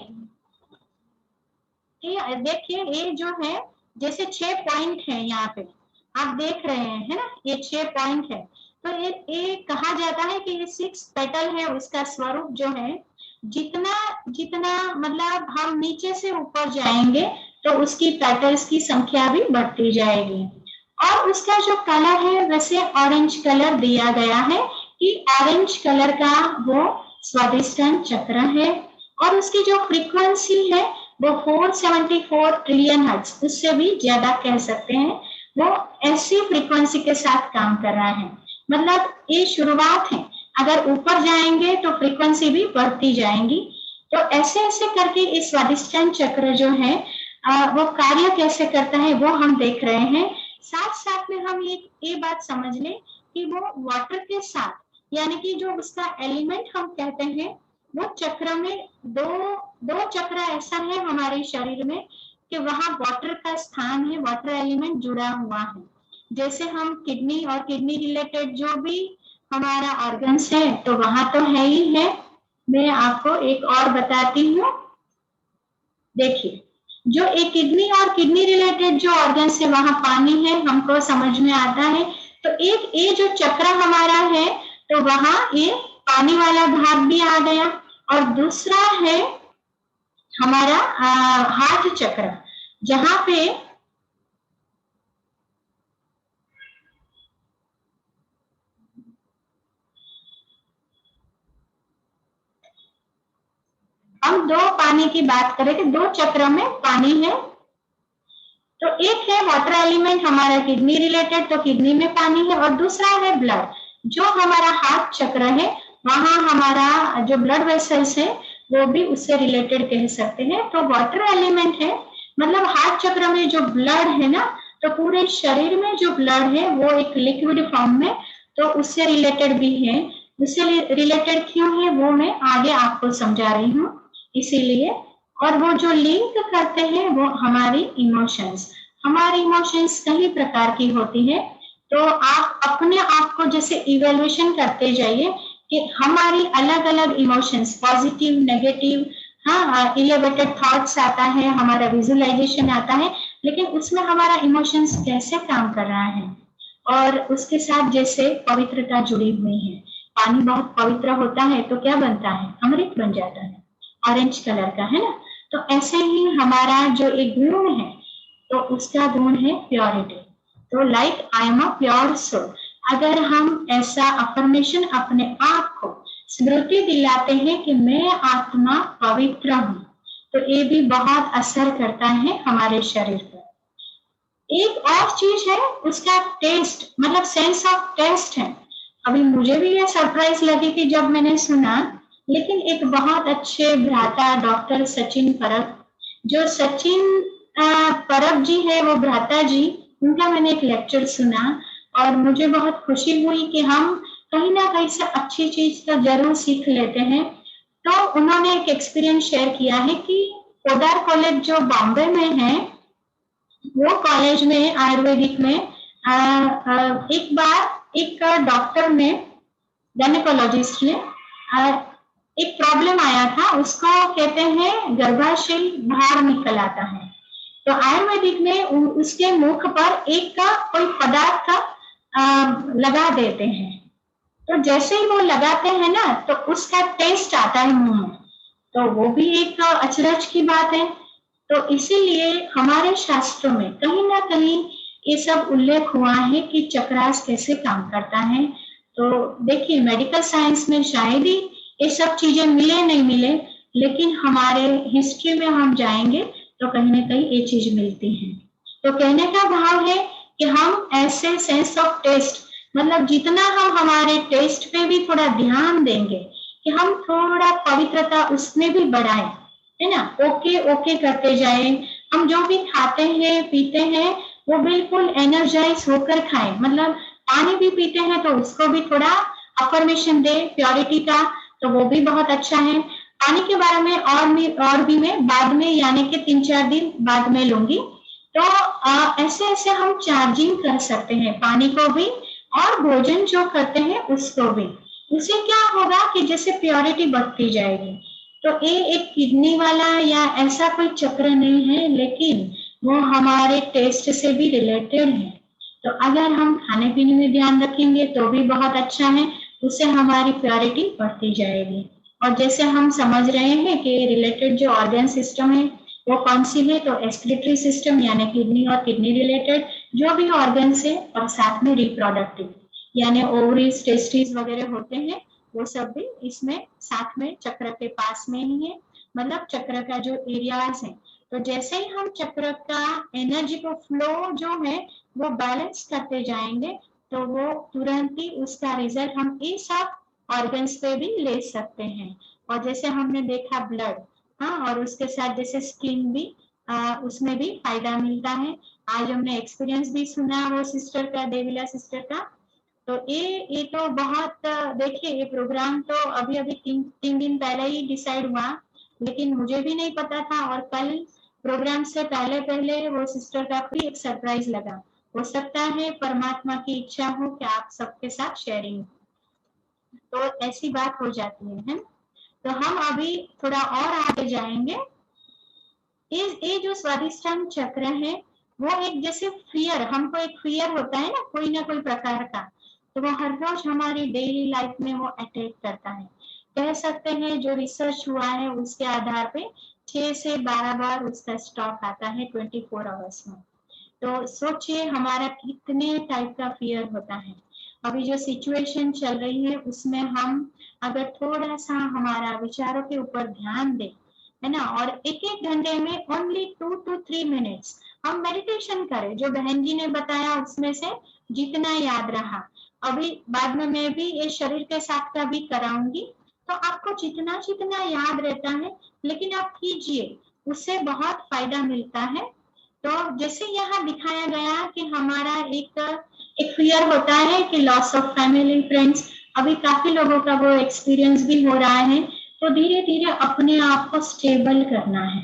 देखिए ये जो है जैसे 6 पॉइंट है यहाँ पे आप देख रहे हैं, है ना, ये 6 पॉइंट है। तो ये कहा जाता है कि ये 6 पेटल है, उसका स्वरूप जो है जितना जितना मतलब हम नीचे से ऊपर जाएंगे तो उसकी पेटल्स की संख्या भी बढ़ती जाएगी। और उसका जो कलर है वैसे ऑरेंज कलर दिया गया है कि ऑरेंज कलर का वो स्वादिष्टान चक्र है। और उसकी जो फ्रीक्वेंसी है वो 474 ट्रिलियन हर्ट्ज, उससे भी ज्यादा कह सकते हैं, वो ऐसी फ्रीक्वेंसी के साथ काम कर रहा है। मतलब ये शुरुआत है, अगर ऊपर जाएंगे तो फ्रीक्वेंसी भी बढ़ती जाएंगी। तो ऐसे ऐसे करके इस स्वादिष्टान चक्र जो है वो कार्य कैसे करता है वो हम देख रहे हैं। साथ साथ में हम ये बात समझ लें कि वो वाटर के साथ, यानी कि जो उसका एलिमेंट हम कहते हैं, वो चक्र में दो चक्र ऐसा है हमारे शरीर में कि वहां वाटर का स्थान है, वाटर एलिमेंट जुड़ा हुआ है। जैसे हम किडनी और किडनी रिलेटेड जो भी हमारा ऑर्गन्स है तो वहां तो है ही है। मैं आपको एक और बताती हूँ, देखिए जो एक किडनी और किडनी रिलेटेड जो ऑर्गन्स है वहां पानी है, हमको समझ में आता है। तो एक ये जो चक्र हमारा है तो वहां ये पानी वाला भाग भी आ गया। और दूसरा है हमारा हार्ट चक्र, जहां पे हम 2 पानी की बात करें तो 2 चक्र में पानी है। तो एक है वाटर एलिमेंट हमारा किडनी रिलेटेड, तो किडनी में पानी है। और दूसरा है ब्लड, जो हमारा हार्ट चक्र है वहां हमारा जो ब्लड वेसल्स है वो भी उससे रिलेटेड कह सकते हैं। तो वाटर एलिमेंट है, मतलब हार्ट चक्र में जो ब्लड है ना, तो पूरे शरीर में जो ब्लड है वो एक लिक्विड फॉर्म में, तो उससे रिलेटेड भी है। उससे रिलेटेड क्यों है वो मैं आगे आपको समझा रही हूँ, इसीलिए। और वो जो लिंक करते हैं वो हमारी इमोशंस कई प्रकार की होती है। तो आप अपने आप को जैसे इवेल्युएशन करते जाइए कि हमारी अलग अलग इमोशंस, पॉजिटिव, नेगेटिव, हाँ, एलिवेटेड थॉट्स आता है, हमारा विजुअलाइजेशन आता है, लेकिन उसमें हमारा इमोशंस कैसे काम कर रहा है। और उसके साथ जैसे पवित्रता जुड़ी हुई है, पानी बहुत पवित्र होता है तो क्या बनता है, अमृत बन जाता है, ऑरेंज कलर का, है ना। तो ऐसे ही हमारा जो एक गुण है तो उसका गुण है प्योरिटी। तो like I am a pure soul, अगर हम ऐसा अफर्मेशन अपने आप को स्मृति दिलाते हैं कि मैं आत्मा पवित्र हूँ, तो ये भी बहुत असर करता है हमारे शरीर पर। एक और चीज है उसका टेस्ट, मतलब सेंस ऑफ टेस्ट है। अभी मुझे भी ये सरप्राइज लगी कि जब मैंने सुना, लेकिन एक बहुत अच्छे भ्राता डॉक्टर सचिन परब, जो सचिन परब जी है वो भ्राता जी, उनका मैंने एक लेक्चर सुना और मुझे बहुत खुशी हुई कि हम कहीं ना कहीं से अच्छी चीज तो जरूर सीख लेते हैं। तो उन्होंने एक एक्सपीरियंस शेयर किया है कि पोदार कॉलेज जो बॉम्बे में है, वो कॉलेज में आयुर्वेदिक में एक बार एक डॉक्टर ने, गायनेकोलॉजिस्ट ने एक प्रॉब्लम आया था, उसको कहते हैं गर्भाशय बाहर निकल आता है। तो आयुर्वेदिक में उसके मुख पर एक का कोई पदार्थ लगा देते हैं। तो जैसे ही वो लगाते हैं ना, तो उसका टेस्ट आता है मुंह में, तो वो भी एक अचरज की बात है। तो इसीलिए हमारे शास्त्रों में कहीं ना कहीं ये सब उल्लेख हुआ है कि चक्रास कैसे काम करता है। तो देखिए, मेडिकल साइंस में शायद ही ये सब चीजें मिले नहीं मिले, लेकिन हमारे हिस्ट्री में हम जाएंगे तो कहीं ना कहीं ये चीज मिलती है। तो कहने का भाव है कि हम ऐसे सेंस ऑफ टेस्ट, मतलब जितना हम हमारे टेस्ट पे भी थोड़ा ध्यान देंगे कि हम थोड़ा पवित्रता उसमें भी बढ़ाएं, है ना, ओके ओके करते जाएं। हम जो भी खाते हैं पीते हैं वो बिल्कुल एनर्जाइज होकर खाएं। मतलब पानी भी पीते हैं तो उसको भी थोड़ा अफर्मेशन दे प्योरिटी का, तो वो भी बहुत अच्छा है। पानी के बारे में और भी मैं बाद में, यानी कि 3-4 दिन बाद में लूंगी। तो ऐसे ऐसे हम चार्जिंग कर सकते हैं पानी को भी और भोजन जो करते हैं उसको भी। उससे क्या होगा कि जैसे प्योरिटी बढ़ती जाएगी। तो ये एक किडनी वाला या ऐसा कोई चक्र नहीं है, लेकिन वो हमारे टेस्ट से भी रिलेटेड है। तो अगर हम खाने पीने में ध्यान रखेंगे तो भी बहुत अच्छा है, उससे हमारी प्योरिटी बढ़ती जाएगी। और जैसे हम समझ रहे हैं कि रिलेटेड जो ऑर्गन सिस्टम है वो कौन सी है, तो एक्सक्रीटरी सिस्टम यानी किडनी और किडनी रिलेटेड जो भी ऑर्गन है, और साथ में रिप्रोडक्टिव यानी ओवरीज टेस्टिस वगैरह होते हैं, वो सब भी इसमें साथ में चक्र के पास में ही है। मतलब चक्र का जो एरियाज है, तो जैसे ही हम चक्र का एनर्जी को फ्लो जो है वो बैलेंस करते जाएंगे, तो वो तुरंत ही उसका रिजल्ट हम इस सब ऑर्गन्स पे भी ले सकते हैं। और जैसे हमने देखा ब्लड, हाँ, और उसके साथ जैसे स्किन भी, उसमें भी फायदा मिलता है। आज हमने एक्सपीरियंस भी सुना वो सिस्टर का, देविला सिस्टर का। तो ये तो बहुत देखिए, ये प्रोग्राम तो अभी अभी 3 दिन पहले ही डिसाइड हुआ, लेकिन मुझे भी नहीं पता था। और कल प्रोग्राम से पहले पहले वो सिस्टर का भी एक सरप्राइज लगा। हो सकता है परमात्मा की इच्छा हो कि आप सबके साथ शेयरिंग, तो ऐसी बात हो जाती है। तो हम अभी थोड़ा और आगे जाएंगे। ये जो स्वादिष्टान चक्र है वो एक जैसे फियर, हमको एक फियर होता है ना कोई प्रकार का, तो वो हर रोज हमारी डेली लाइफ में वो अटैक करता है। कह सकते हैं जो रिसर्च हुआ है उसके आधार पे 6 से 12 बार उसका स्टॉक आता है 24 आवर्स में। तो सोचिए हमारा कितने टाइप का फियर होता है। अभी जो सिचुएशन चल रही है उसमें हम अगर थोड़ा सा हमारा विचारों के ऊपर ध्यान दें, है ना, और एक एक घंटे में ओनली 2 to 3 मिनट्स हम मेडिटेशन करें, जो बहन जी ने बताया उसमें से जितना याद रहा। अभी बाद में मैं भी ये शरीर के साथ का भी कराऊंगी, तो आपको जितना जितना याद रहता है, लेकिन आप कीजिए, उससे बहुत फायदा मिलता है। तो जैसे यहाँ दिखाया गया कि हमारा एक फियर होता है कि लॉस ऑफ फैमिली फ्रेंड्स, अभी काफी लोगों का वो एक्सपीरियंस भी हो रहा है। तो धीरे धीरे अपने आप को स्टेबल करना है।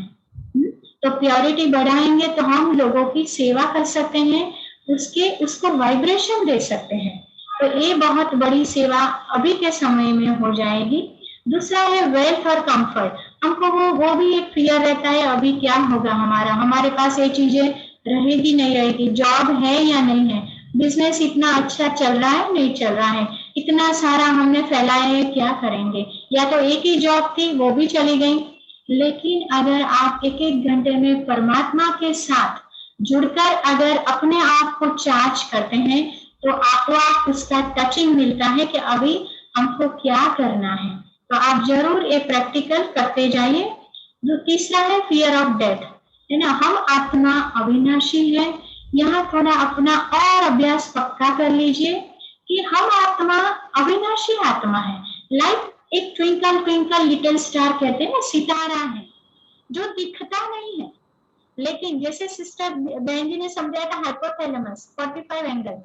तो प्योरिटी बढ़ाएंगे तो हम लोगों की सेवा कर सकते हैं, उसको वाइब्रेशन दे सकते हैं। तो ये बहुत बड़ी सेवा अभी के समय में हो जाएगी। दूसरा है वेल्थ और कंफर्ट। हमको वो भी एक फियर रहता है, अभी क्या होगा, हमारे पास ये चीजें रहेगी नहीं रहेगी, जॉब है या नहीं है, बिजनेस इतना अच्छा चल रहा है नहीं चल रहा है, इतना सारा हमने फैलाया है, क्या करेंगे, या तो एक ही जॉब थी वो भी चली गई। लेकिन अगर आप एक एक घंटे में परमात्मा के साथ जुड़कर अगर अपने आप को चार्ज करते हैं, तो आपको उसका टचिंग मिलता है कि अभी हमको क्या करना है। तो आप जरूर ये प्रैक्टिकल करते जाइए। जो तीसरा है फियर ऑफ डेथ, है ना, हम आत्मा अविनाशी है। यहाँ थोड़ा अपना और अभ्यास पक्का कर लीजिए कि हम आत्मा अविनाशी आत्मा है। लाइक एक ट्विंकल ट्विंकल लिटिल स्टार कहते हैं ना, सितारा है जो दिखता नहीं है, लेकिन जैसे सिस्टर बहन जी ने समझाया था हाइपोथैलेमस 45 एंगल,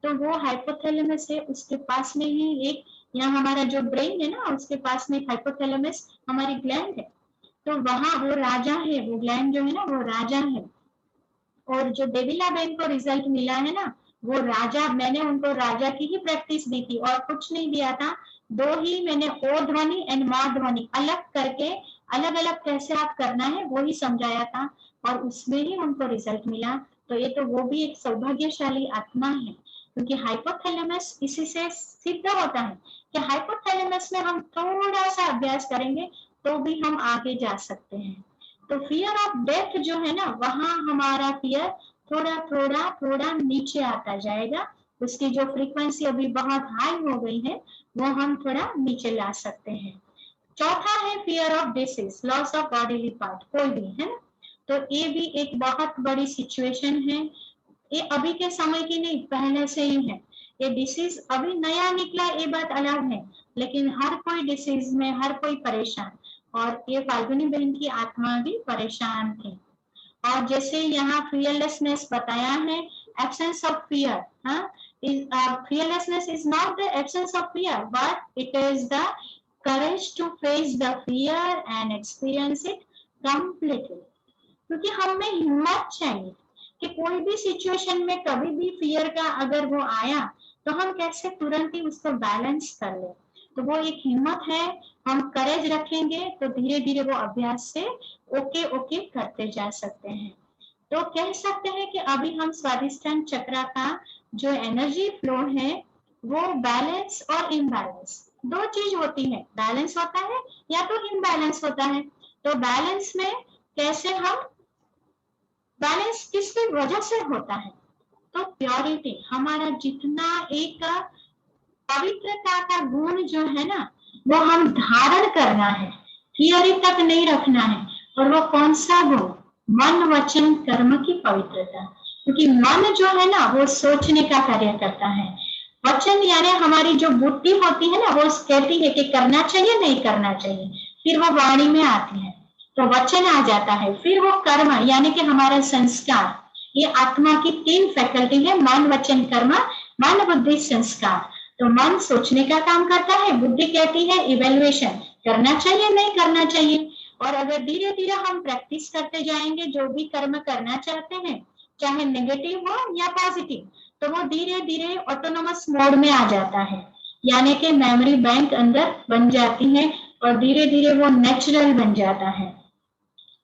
तो वो हाइपोथैलेमस है, उसके पास में ही एक, यहाँ हमारा जो ब्रेन है ना उसके पास में हाइपोथैलेमस हमारी ग्लैंड है, तो वहां वो राजा है, वो ग्लैंड जो है ना वो राजा है। और जो देविला बहन को रिजल्ट मिला है ना, वो राजा, मैंने उनको राजा की ही प्रैक्टिस दी थी और कुछ नहीं दिया था, दो ही मैंने ओ ध्वनि एंड म ध्वनि अलग करके अलग अलग कैसे आप करना है वो ही समझाया था, और उसमें ही उनको रिजल्ट मिला। तो ये तो वो भी एक सौभाग्यशाली आत्मा है, क्योंकि हाइपोथैलेमस इसी से सिद्ध होता है कि हाइपोथैलेमस में हम थोड़ा सा अभ्यास करेंगे तो भी हम आगे जा सकते हैं। तो फियर ऑफ डेथ जो है ना, वहां हमारा फियर थोड़ा थोड़ा थोड़ा नीचे आता जाएगा, उसकी जो फ्रीक्वेंसी अभी बहुत हाई हो गई है वो हम थोड़ा नीचे ला सकते हैं। चौथा है fear of disease, loss of bodily part, कोई भी है ना, तो ये भी एक बहुत बड़ी सिचुएशन है। ये अभी के समय की नहीं, पहले से ही है। ये डिसीज अभी नया निकला ये बात अलग है, लेकिन हर कोई डिसीज में हर कोई परेशान, और ये फाल्गुनी बहन की आत्मा भी परेशान थी। और जैसे यहाँ फियरलेसनेस बताया है, absence of fear, fearlessness is not the absence of fear, but it is the courage to face the fear and experience it completely। क्योंकि हमें हिम्मत चाहिए कि कोई भी सिचुएशन में कभी भी फियर का अगर वो आया तो हम कैसे तुरंत ही उसको बैलेंस कर ले। तो वो एक हिम्मत है, हम करेज रखेंगे तो धीरे धीरे वो अभ्यास से ओके ओके करते जा सकते हैं। तो कह सकते हैं कि अभी हम स्वादिष्टान चक्र का जो एनर्जी फ्लो है वो बैलेंस और इम्बैलेंस दो चीज होती है, बैलेंस होता है या तो इम्बैलेंस होता है। तो बैलेंस में कैसे हम, बैलेंस किसकी वजह से होता है, तो प्योरिटी, हमारा जितना एक पवित्रता का गुण जो है ना वो हम धारण करना है, थियरी तक नहीं रखना है। और वो कौन सा गुण, मन वचन कर्म की पवित्रता। क्योंकि मन जो है ना वो सोचने का कार्य करता है, वचन यानी हमारी जो बुद्धि होती है ना वो कहती है कि करना चाहिए नहीं करना चाहिए, फिर वो वाणी में आती है तो वचन आ जाता है, फिर वो कर्म यानी कि हमारा संस्कार। ये आत्मा की तीन फैकल्टी है, मन वचन कर्म, मन बुद्धि संस्कार। तो मन सोचने का काम करता है, बुद्धि कहती है इवेल्युएशन, करना चाहिए नहीं करना चाहिए। और अगर धीरे धीरे हम प्रैक्टिस करते जाएंगे जो भी कर्म करना चाहते हैं, चाहे नेगेटिव हो या पॉजिटिव, तो वो धीरे धीरे ऑटोनोमस मोड में आ जाता है, यानी कि मेमोरी बैंक अंदर बन जाती है और धीरे धीरे वो नेचुरल बन जाता है।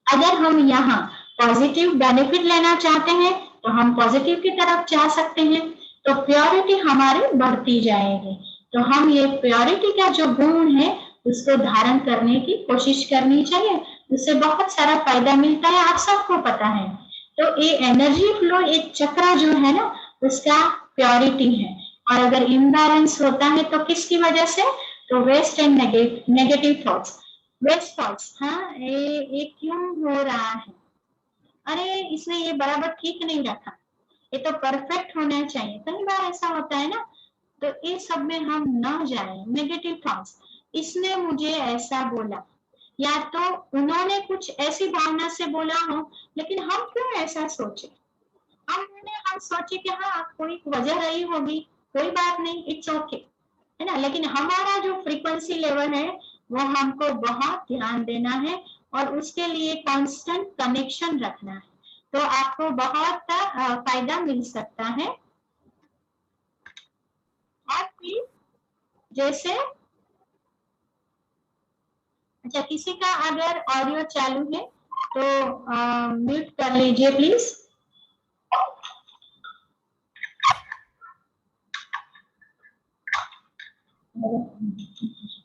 अगर हम यहाँ पॉजिटिव बेनिफिट लेना चाहते हैं तो हम पॉजिटिव की तरफ जा सकते हैं, तो प्योरिटी हमारी बढ़ती जाएगी। तो हम ये प्योरिटी का जो गुण है उसको धारण करने की कोशिश करनी चाहिए, उससे बहुत सारा फायदा मिलता है, आप सबको पता है। तो ये एनर्जी फ्लो एक चक्र जो है ना उसका प्योरिटी है। और अगर इम्बैलेंस होता है तो किसकी वजह से, तो waste and negative thoughts, waste thoughts. हाँ ये क्यों हो रहा है, अरे इसने ये बराबर ठीक नहीं रखा, ये तो परफेक्ट होना चाहिए, कई बार ऐसा होता है ना। तो ये सब में हम न जाए, नेगेटिव थॉट्स, इसने मुझे ऐसा बोला, या तो उन्होंने कुछ ऐसी भावना से बोला हो, लेकिन हम क्यों ऐसा सोचे, हम सोचे कि हाँ कोई वजह रही होगी, कोई बात नहीं, इट्स ओके, है ना। लेकिन हमारा जो फ्रीक्वेंसी लेवल है वो हमको बहुत ध्यान देना है और उसके लिए कांस्टेंट कनेक्शन रखना है, तो आपको बहुत फायदा मिल सकता है। और फिर जैसे, अच्छा किसी का अगर ऑडियो चालू है तो म्यूट कर लीजिए प्लीज।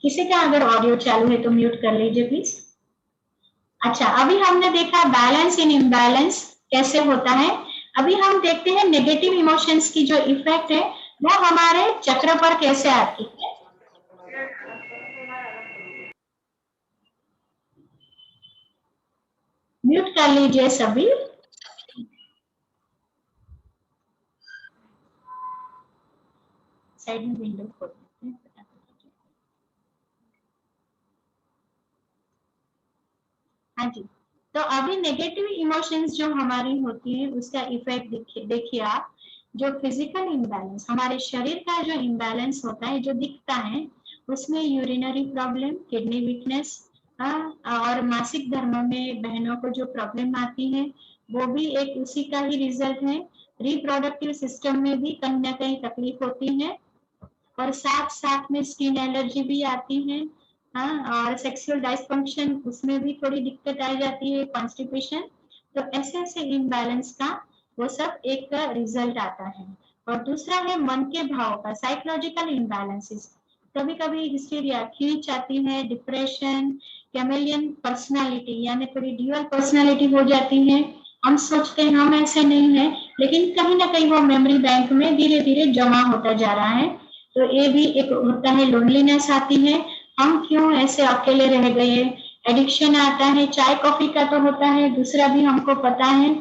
किसी का अगर ऑडियो चालू है तो म्यूट कर लीजिए प्लीज। अच्छा अभी हमने देखा बैलेंस इन इम्बैलेंस कैसे होता है, अभी हम देखते हैं नेगेटिव इमोशंस की जो इफेक्ट है वो हमारे चक्र पर कैसे आती है। म्यूट कर लीजिए सभी। साइड में विंडो खोल देते हैं। हाँ जी, तो अभी नेगेटिव इमोशंस जो हमारी होती है उसका इफेक्ट देखिए आप, जो फिजिकल इम्बैलेंस, हमारे शरीर का जो इम्बैलेंस होता है जो दिखता है उसमें यूरिनरी प्रॉब्लम, किडनी वीकनेस, और मासिक धर्म में बहनों को जो प्रॉब्लम आती है वो भी एक उसी का ही रिजल्ट है। रिप्रोडक्टिव सिस्टम में भी कहीं ना कहीं तकलीफ होती है। और साथ साथ में स्किन एलर्जी भी आती है। हाँ, और सेक्सुअल डिसफंक्शन, उसमें भी थोड़ी दिक्कत आ जाती है, कॉन्स्टिपेशन। तो ऐसे ऐसे इम्बैलेंस का वो सब एक रिजल्ट आता है। और दूसरा है मन के भाव का, साइकोलॉजिकल इम्बैलेंसेस। कभी कभी हिस्टीरिया, खींच आती है, डिप्रेशन, कैमेलियन पर्सनालिटी यानी थोड़ी ड्यूअल पर्सनालिटी हो जाती है। हम सोचते हैं हम ऐसे नहीं है, लेकिन कहीं ना कहीं वो मेमोरी बैंक में धीरे धीरे जमा होता जा रहा है। तो ये भी एक होता है, लोनलीनेस आती है, हम क्यों ऐसे अकेले रह गए। एडिक्शन आता है, चाय कॉफी का तो होता है, दूसरा भी हमको पता है।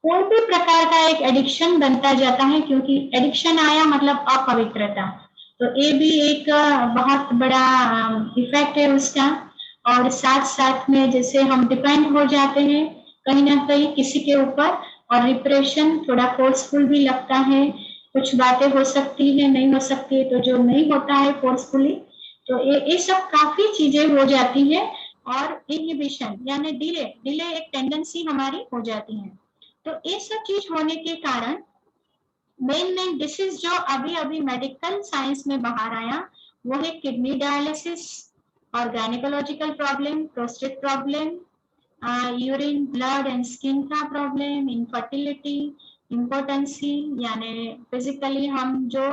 कोई भी प्रकार का एक एडिक्शन बनता जाता है, क्योंकि एडिक्शन आया मतलब अपवित्रता। तो ये भी एक बहुत बड़ा इफेक्ट है उसका। और साथ साथ में जैसे हम डिपेंड हो जाते हैं कहीं ना कहीं किसी के ऊपर, और रिप्रेशन थोड़ा फोर्सफुल भी लगता है। कुछ बातें हो सकती है, नहीं हो सकती है, तो जो नहीं होता है फोर्सफुली, तो ये सब काफी चीजें हो जाती है। और इनहिबिशन यानी डिले डिले एक टेंडेंसी हमारी हो जाती है। तो ये सब चीज होने के कारण मेन डिसीज जो अभी अभी मेडिकल साइंस में बाहर आया, वो है किडनी डायलिसिस और gynaecological problem, prostate problem, urine blood and skin का प्रॉब्लम, इनफर्टिलिटी, इम्पोर्टेंसी यानी फिजिकली हम जो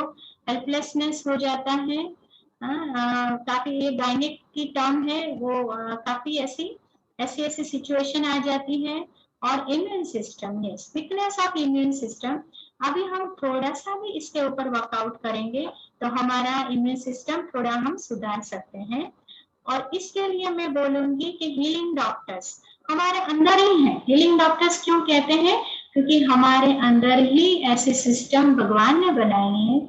हेल्पलेसनेस हो जाता है। काफी ये गायनिक की टर्म है वो, काफी ऐसी सिचुएशन आ जाती है। और immune system, yes, weakness of immune system. अभी हम थोड़ा सा भी इसके ऊपर वर्कआउट करेंगे तो हमारा इम्यून सिस्टम थोड़ा हम सुधार सकते हैं। और इसके लिए मैं बोलूंगी कि हीलिंग डॉक्टर्स हमारे अंदर ही है। हीलिंग डॉक्टर्स क्यों कहते हैं? क्योंकि हमारे अंदर ही ऐसे सिस्टम भगवान ने बनाए हैं।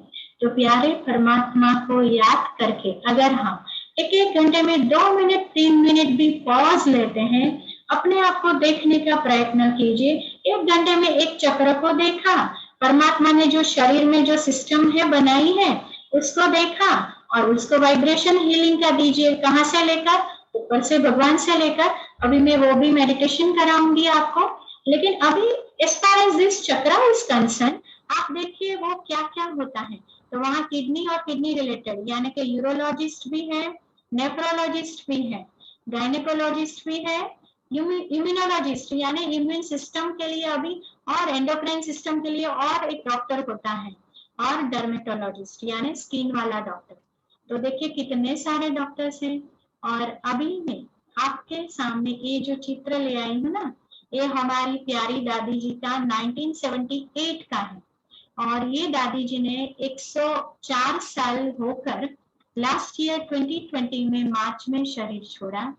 तो प्यारे परमात्मा को याद करके अगर हम एक एक घंटे में 2 मिनट 3 मिनट भी पॉज लेते हैं, अपने आप को देखने का प्रयत्न कीजिए। 1 घंटे में एक चक्र को देखा, परमात्मा ने जो शरीर में जो सिस्टम है बनाई है उसको देखा, और उसको वाइब्रेशन हीलिंग का दीजिए। कहाँ से लेकर? ऊपर से, भगवान से लेकर। अभी मैं वो भी मेडिटेशन कराऊंगी आपको। लेकिन अभी as far as this chakra is concern, आप देखिए वो क्या क्या होता है। तो वहाँ किडनी और किडनी रिलेटेड यानी कि यूरोलॉजिस्ट भी है, नेफ्रोलॉजिस्ट भी है, गायनेकोलॉजिस्ट भी है, इम्यूनोलॉजिस्ट यानी इम्यून सिस्टम के लिए अभी, और एंडोक्राइन सिस्टम के लिए और एक डॉक्टर होता है, और डर्मेटोलॉजिस्ट यानी स्किन वाला डॉक्टर। तो देखिए कितने सारे डॉक्टर्स हैं। और अभी मैं आपके सामने ये जो चित्र ले आई हूँ ना, ये हमारी प्यारी दादी जी का 1978 का है। और ये दादी जी ने 104 साल होकर लास्ट ईयर 2020 में मार्च में शरीर छोड़ा।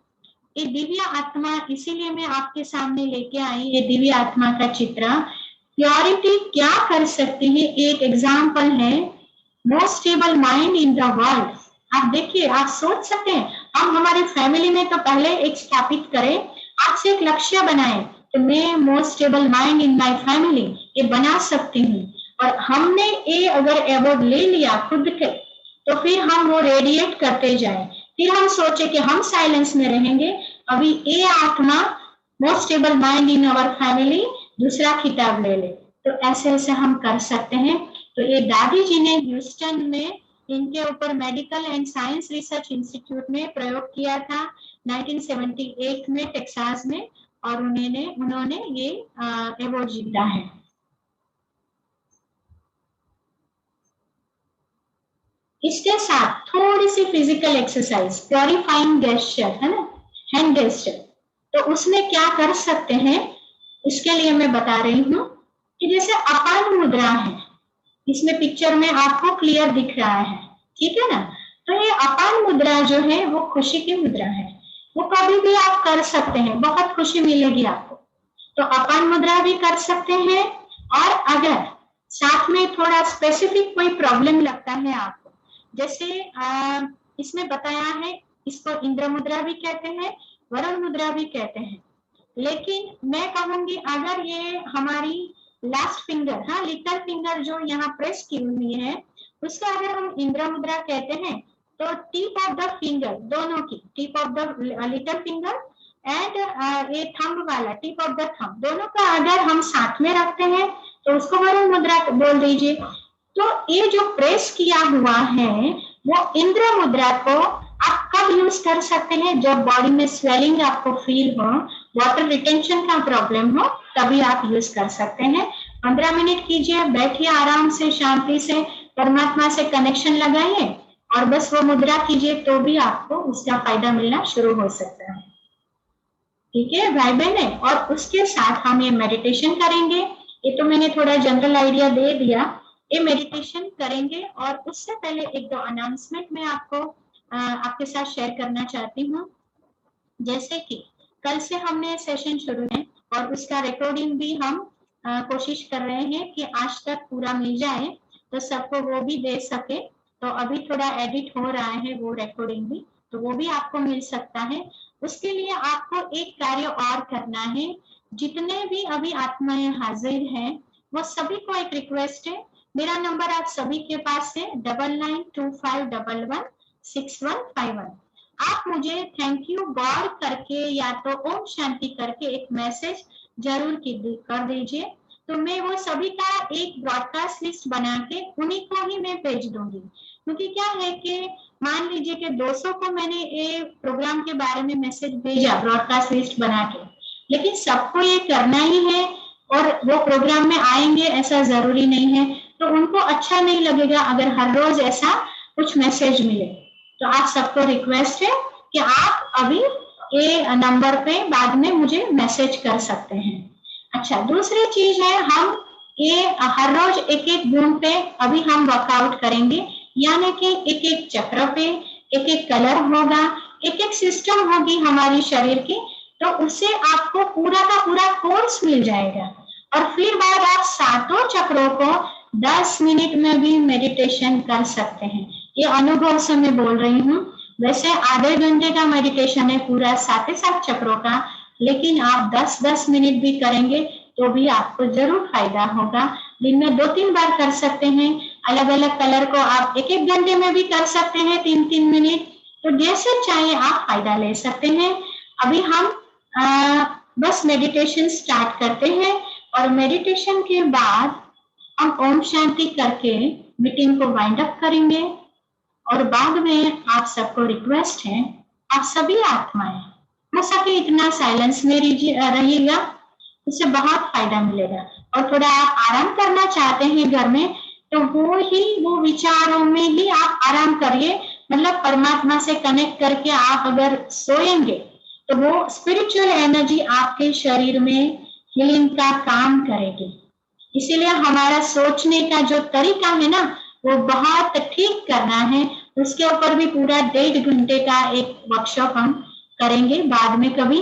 ये दिव्य आत्मा, इसीलिए मैं आपके सामने लेके आई ये दिव्य आत्मा का चित्र। प्योरिटी क्या कर सकती है, एक एग्जाम्पल है, most stable mind in the world. आप देखिए, आप सोच सकते हैं हम हमारे फैमिली में तो पहले एक स्थापित करें, आपसे एक लक्ष्य बनाए तो मैं most stable mind in my family ये बना सकती हूँ। और हमने ये अगर अवार्ड ले लिया खुद के, तो फिर हम वो रेडिएट करते जाए। फिर हम सोचे कि हम साइलेंस में रहेंगे, अभी ये आत्मा most stable mind in our family दूसरा खिताब ले ले। तो ऐसे ऐसे हम कर सकते हैं। तो ये दादी जी ने ह्यूस्टन में इनके ऊपर medical and science research institute में प्रयोग किया था 1978 में टेक्सास में, और उन्होंने ये अवार्ड जीता है। इसके साथ थोड़ी सी फिजिकल एक्सरसाइज, प्योरिफाइंग गेस्चर है ना, हैंड गेस्चर, तो उसमें क्या कर सकते हैं इसके लिए मैं बता रही हूँ कि जैसे अपान मुद्रा है, इसमें पिक्चर में आपको क्लियर दिख रहा है, ठीक है ना। तो ये अपान मुद्रा जो है वो खुशी की मुद्रा है, वो कभी भी आप कर सकते हैं, बहुत खुशी मिलेगी आपको। तो अपान मुद्रा भी कर सकते हैं। और अगर साथ में थोड़ा स्पेसिफिक कोई प्रॉब्लम लगता है आपको, जैसे इसमें बताया है, इसको इंद्र मुद्रा भी कहते हैं, वरुण मुद्रा भी कहते हैं। लेकिन मैं कहूंगी अगर ये हमारी लास्ट फिंगर, हाँ लिटिल फिंगर जो यहाँ प्रेस की हुई है, उसका अगर हम इंद्र मुद्रा कहते हैं, तो टिप ऑफ द फिंगर, दोनों की tip of the little finger and ये थंब वाला टिप ऑफ द थंब, दोनों का अगर हम साथ में रखते हैं तो उसको वरुण मुद्रा बोल दीजिए। तो ये जो प्रेस किया हुआ है वो इंद्र मुद्रा को आप कब यूज कर सकते हैं? जब बॉडी में स्वेलिंग आपको फील हो, वाटर रिटेंशन का प्रॉब्लम हो, तभी आप यूज कर सकते हैं। 15 मिनट कीजिए, बैठिए आराम से, शांति से, परमात्मा से कनेक्शन लगाइए और बस वो मुद्रा कीजिए, तो भी आपको उसका फायदा मिलना शुरू हो सकता है। ठीक है भाई बहने, और उसके साथ हम ये मेडिटेशन करेंगे। ये तो मैंने थोड़ा जनरल आइडिया दे दिया, ये मेडिटेशन करेंगे। और उससे पहले एक दो अनाउंसमेंट मैं आपको आपके साथ शेयर करना चाहती हूँ। जैसे कि कल से हमने सेशन शुरू है और उसका रिकॉर्डिंग भी हम कोशिश कर रहे हैं कि आज तक पूरा मिल जाए, तो सबको वो भी दे सके। तो अभी थोड़ा एडिट हो रहा है वो रिकॉर्डिंग भी, तो वो भी आपको मिल सकता है। उसके लिए आपको एक कार्य और करना है। जितने भी अभी आत्माएं हाजिर हैं, वो सभी को एक रिक्वेस्ट है, मेरा नंबर आप सभी के पास है 9925116151। आप मुझे थैंक यू गॉड करके या तो ओम शांति करके एक मैसेज जरूर कर दीजिए। तो मैं वो सभी का एक ब्रॉडकास्ट लिस्ट बना के उन्हीं को ही मैं भेज दूंगी। क्योंकि क्या है कि मान लीजिए कि 200 को मैंने ये प्रोग्राम के बारे में मैसेज भेजा ब्रॉडकास्ट लिस्ट बना के, लेकिन सबको ये करना ही है और वो प्रोग्राम में आएंगे ऐसा जरूरी नहीं है। तो उनको अच्छा नहीं लगेगा अगर हर रोज ऐसा कुछ मैसेज मिले। तो आप सबको रिक्वेस्ट है कि आप अभी ये नंबर पे बाद में मुझे मैसेज कर सकते हैं। अच्छा, दूसरी चीज है, हम ये हर रोज एक एक गुण पे अभी हम वर्कआउट करेंगे, यानी कि एक एक चक्र पे एक एक कलर होगा, एक एक सिस्टम होगी हमारी शरीर की। तो उससे आपको पूरा का पूरा कोर्स मिल जाएगा और फिर बाद आप सातों चक्रों को 10 मिनट में भी मेडिटेशन कर सकते हैं। ये अनुभव से मैं बोल रही हूँ। वैसे आधे घंटे का मेडिटेशन है पूरा 7 चक्रों का, लेकिन आप 10-10 मिनट भी करेंगे तो भी आपको जरूर फायदा होगा। दिन में 2-3 बार कर सकते हैं। अलग अलग कलर को आप 1-1 घंटे में भी कर सकते हैं, 3-3 मिनट। तो जैसे चाहे आप फायदा ले सकते हैं। अभी हम बस मेडिटेशन स्टार्ट करते हैं और मेडिटेशन के बाद हम ओम शांति करके मीटिंग को वाइंड अप करेंगे। और बाद में आप सबको रिक्वेस्ट है, आप सभी आत्माएं हो सके इतना साइलेंस में रहिएगा, उससे बहुत फायदा मिलेगा। और थोड़ा आप आराम करना चाहते हैं घर में, तो वो विचारों में ही आप आराम करिए। मतलब परमात्मा से कनेक्ट करके आप अगर सोएंगे तो वो स्पिरिचुअल एनर्जी आपके शरीर में हीलिंग का काम करेगी। इसीलिए हमारा सोचने का जो तरीका है ना, वो बहुत ठीक करना है। उसके ऊपर भी पूरा 1.5 घंटे का एक वर्कशॉप हम करेंगे बाद में कभी।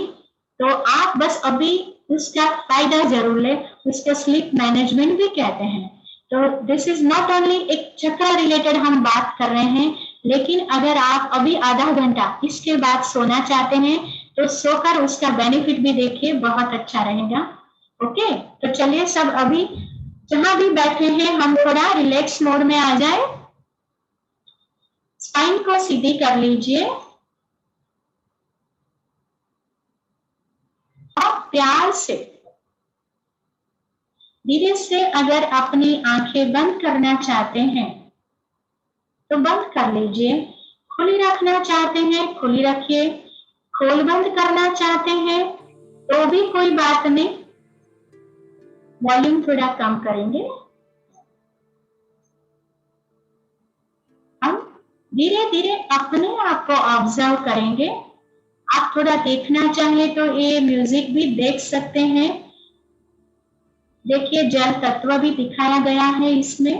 तो आप बस अभी उसका फायदा जरूर ले। उसको स्लीप मैनेजमेंट भी कहते हैं। तो दिस इज नॉट ओनली एक चक्र रिलेटेड हम बात कर रहे हैं, लेकिन अगर आप अभी आधा घंटा इसके बाद सोना चाहते हैं तो सोकर उसका बेनिफिट भी देखिए, बहुत अच्छा रहेगा। ओके, तो चलिए सब अभी जहां भी बैठे हैं हम थोड़ा रिलैक्स मोड में आ जाए। स्पाइन को सीधी कर लीजिए और प्यार से धीरे से अगर अपनी आंखें बंद करना चाहते हैं तो बंद कर लीजिए। खुली रखना चाहते हैं खुली रखिए। खोल बंद करना चाहते हैं तो भी कोई बात नहीं, वॉल्यूम थोड़ा कम करेंगे। हम धीरे धीरे अपने आप को ऑब्जर्व करेंगे। आप थोड़ा देखना चाहें तो ये म्यूजिक भी देख सकते हैं। देखिए जल तत्व भी दिखाया गया है इसमें।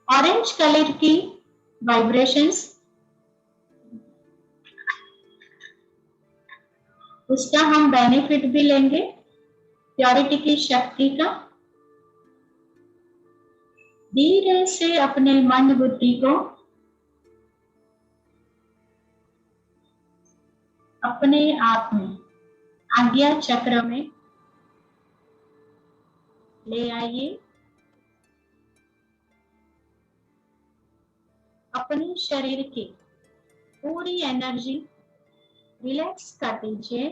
ऑरेंज कलर की वाइब्रेशंस, उसका हम बेनिफिट भी लेंगे, प्योरिटी की शक्ति का। धीरे से अपने मन बुद्धि को अपने आप में आज्ञा चक्र में ले आइए। अपने शरीर की पूरी एनर्जी रिलैक्स कर दीजिए।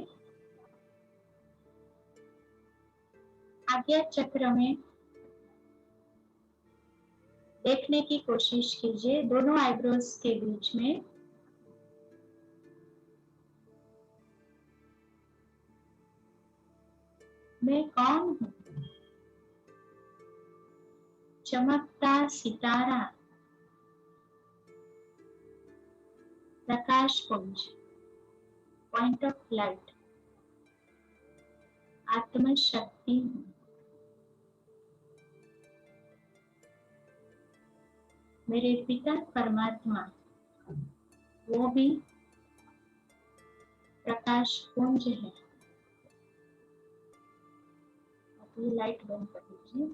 आज्ञा चक्र में देखने की कोशिश कीजिए, दोनों आईब्रोज के बीच में मैं कौन हूँ? चमकता सितारा, प्रकाश पुंज, पॉइंट ऑफ लाइट, आत्म शक्ति हूँ। मेरे पिता परमात्मा वो भी प्रकाश पुंज है। अब ये लाइट बंद कर दीजिए।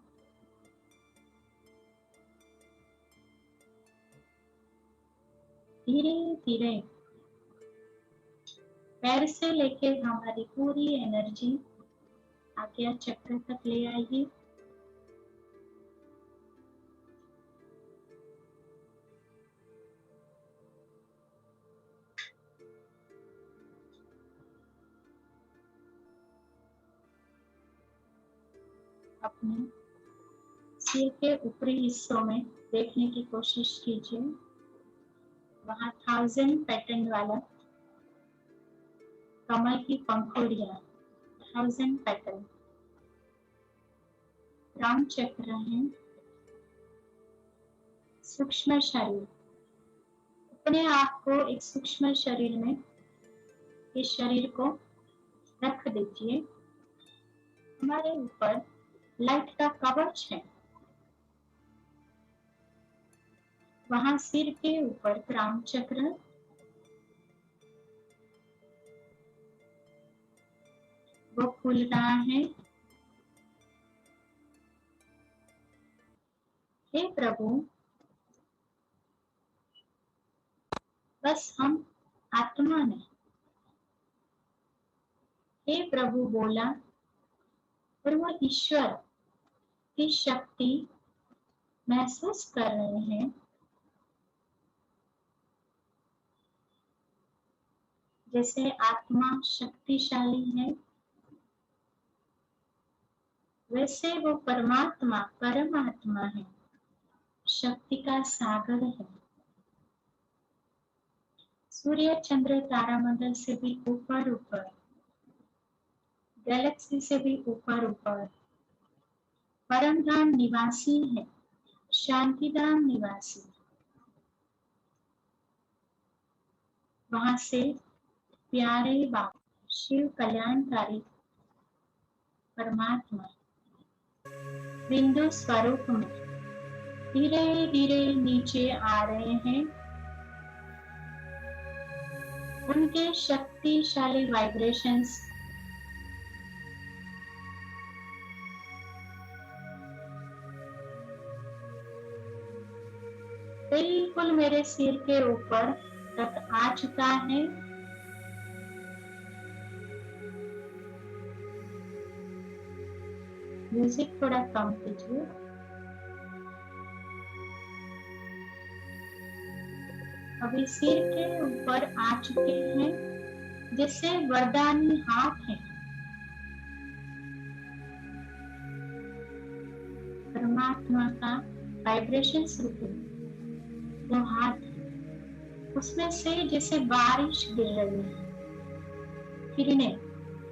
धीरे धीरे पैर से लेके हमारी पूरी एनर्जी आज्ञा चक्र तक ले आइए। अपने सिर के ऊपरी हिस्सों में देखने की कोशिश कीजिए, वहां 1000 पैटर्न वाला कमल की पंखुड़ियां, 1000 पैटर्न राम चक्र है। सूक्ष्म शरीर, अपने आप को एक सूक्ष्म शरीर में इस शरीर को रख दीजिए। हमारे ऊपर लाइट का कवच है, वहां सिर के ऊपर राम चक्र, वो खुल रहा है। हे प्रभु, बस हम आत्मा ने हे प्रभु बोला और वो ईश्वर की शक्ति महसूस कर रहे हैं। जैसे आत्मा शक्तिशाली है, वैसे वो परमात्मा परमात्मा है, शक्ति का सागर है। सूर्य चंद्र तारामंडल से भी ऊपर ऊपर, गैलेक्सी से भी ऊपर ऊपर परम धाम निवासी है, शांति धाम निवासी। वहां से प्यारे बाबा शिव कल्याणकारी परमात्मा बिंदु स्वरूप में धीरे धीरे नीचे आ रहे हैं। उनके शक्तिशाली वाइब्रेशंस बिल्कुल मेरे सिर के ऊपर तक आ चुका है। म्यूजिक थोड़ा कम कीजिए। अभी सिर के ऊपर आ चुके हैं, जैसे वरदानी हाथ है। परमात्मा का वाइब्रेशन रूप वो हाथ, उसमें से जैसे बारिश गिर रही है, किरणें,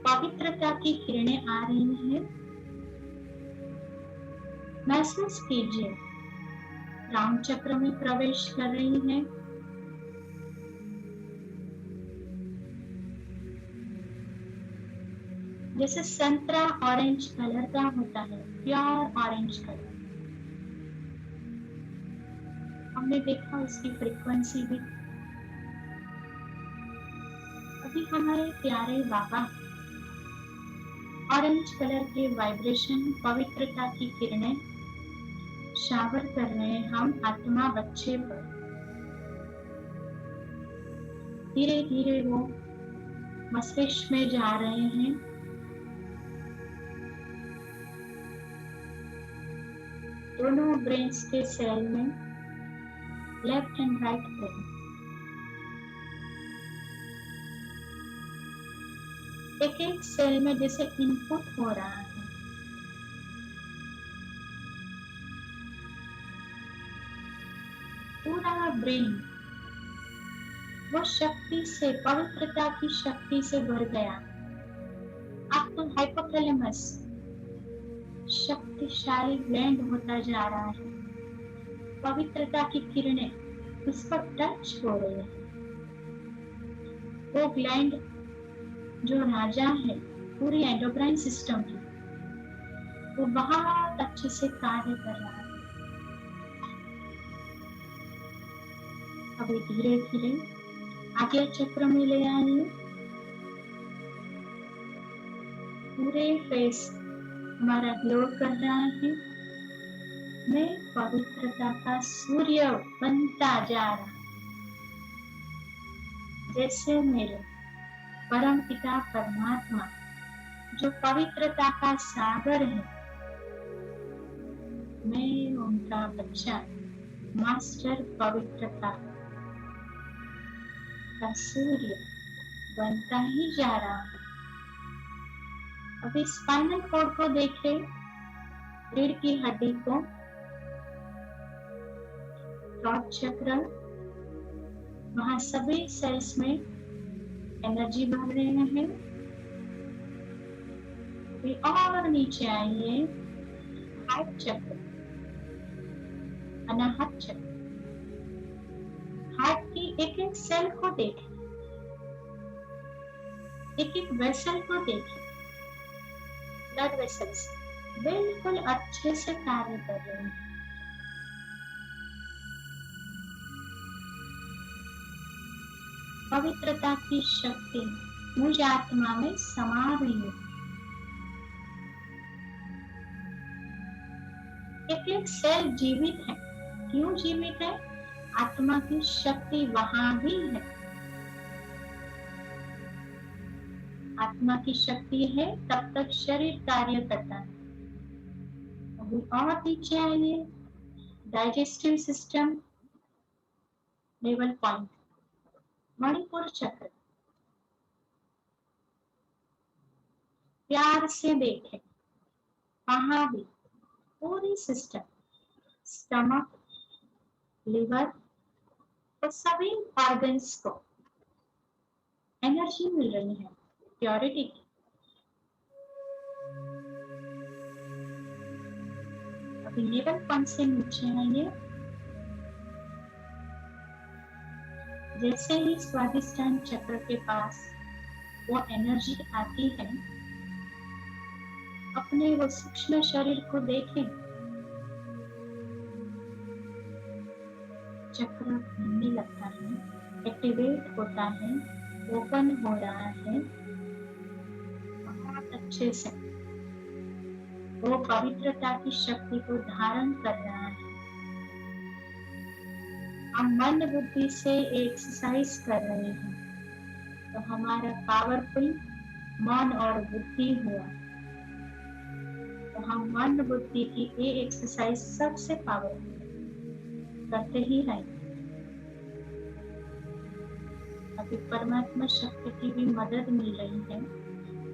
पवित्रता की किरणें आ रही हैं। महसूस कीजिए, राम चक्र में प्रवेश कर रही है। जैसे संतरा ऑरेंज कलर का होता है, प्योर ऑरेंज कलर। हमने देखा उसकी फ्रीक्वेंसी भी। अभी हमारे प्यारे बाबा ऑरेंज कलर के वाइब्रेशन, पवित्रता की किरणें शावर कर रहे हैं हम आत्मा बच्चे पर। धीरे धीरे वो मस्तिष्क में जा रहे हैं। दोनों ब्रेन्स के सेल में, लेफ्ट एंड राइट ब्रेन, एक एक सेल में जैसे इनपुट हो रहा है, ब्रेन वो शक्ति से, पवित्रता की शक्ति से भर गया। आपका हाइपोथैलेमस शक्तिशाली ग्लैंड होता जा रहा है। पवित्रता की किरणें उस पर टच हो रही है। वो ग्लैंड जो राजा है पूरी एंडोक्राइन सिस्टम की, वो बहुत अच्छे से कार्य कर रहा है। अभी धीरे धीरे आगे चक्र में ले आइए। पूरे फेस हमारा ग्लो कर रहा है। मैं पवित्रता का सूर्य बनता जा रहा हूं। जैसे मेरे परम पिता परमात्मा जो पवित्रता का सागर है, मैं उनका बच्चा मास्टर पवित्रता का सूर्य बनता ही जा रहा हूं। अभी स्पाइनल कॉर्ड को देखें, रीढ़ की हड्डी को, थ्रोट चक्र, वहां सभी सेल्स में एनर्जी भर रहे हैं। अभी और नीचे आइए, हार्ट चक्र, अनाहत चक्र, हार्ट की एक एक सेल को देखें, एक एक वेसल को देखें। ब्लड वेसल्स बिल्कुल अच्छे से कार्य कर रहे हैं। पवित्रता की शक्ति मुझ आत्मा में समा रही है। एक एक सेल जीवित है। क्यों जीवित है? आत्मा की शक्ति वहां भी है। आत्मा की शक्ति है तब तक शरीर कार्य करता है। अभी और नीचे आइए, digestive system, level point, Manipur चक्र, प्यार से देखें, वहां भी पूरी सिस्टम, स्टमक, लिवर और सभी ऑर्गन्स को एनर्जी मिल रही है, प्योरिटी की। अभी लेवल पॉइंट से नीचे आइए। जैसे ही स्वादिष्टान चक्र के पास वो एनर्जी आती है, अपने वो सूक्ष्म शरीर को देखें। चक्र घूमने लगता है, एक्टिवेट होता है, ओपन हो रहा है बहुत अच्छे से। वो पवित्रता की शक्ति को धारण कर रहा है। हम मन बुद्धि से एक्सरसाइज कर रहे हैं तो हमारा पावरफुल मन और बुद्धि हुआ। तो हम मन बुद्धि की ये एक्सरसाइज सबसे पावरफुल करते ही रहेंगे। अभी परमात्मा शक्ति की भी मदद मिल रही है।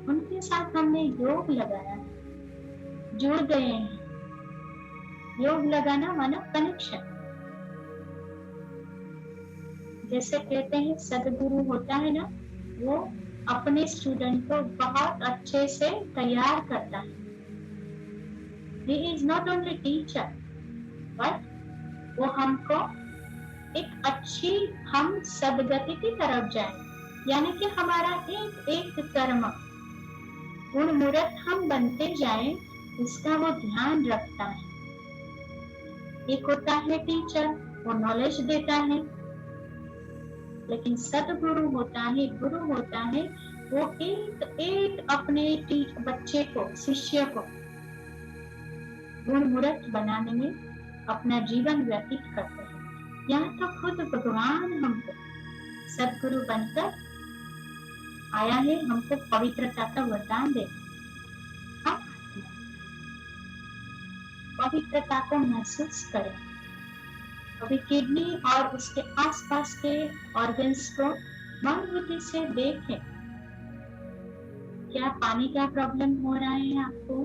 उनके साथ हमने योग लगाया, जुड़ गए हैं। योग लगाना माना कनेक्शन। जैसे कहते हैं सदगुरु होता है ना, वो अपने स्टूडेंट को बहुत अच्छे से तैयार करता है। He is not only teacher, but वो हमको एक अच्छी हम सदगति की तरफ जाए, यानी कि हमारा एक एक कर्म गुण मूर्त हम बनते जाए, इसका वो ध्यान रखता है। एक होता है टीचर, वो नॉलेज देता है, लेकिन सदगुरु होता है, गुरु होता है, वो एक एक अपने बच्चे को, शिष्य को गुण मूर्त बनाने में अपना जीवन व्यतीत करते हैं। यहाँ तो खुद भगवान हमको सदगुरु बनकर आया है, हमको पवित्रता का वरदान दे। हम पवित्रता को महसूस करें। अभी किडनी और उसके आसपास के ऑर्गन्स को मन बुद्धि से देखें। क्या पानी का प्रॉब्लम हो रहा है आपको?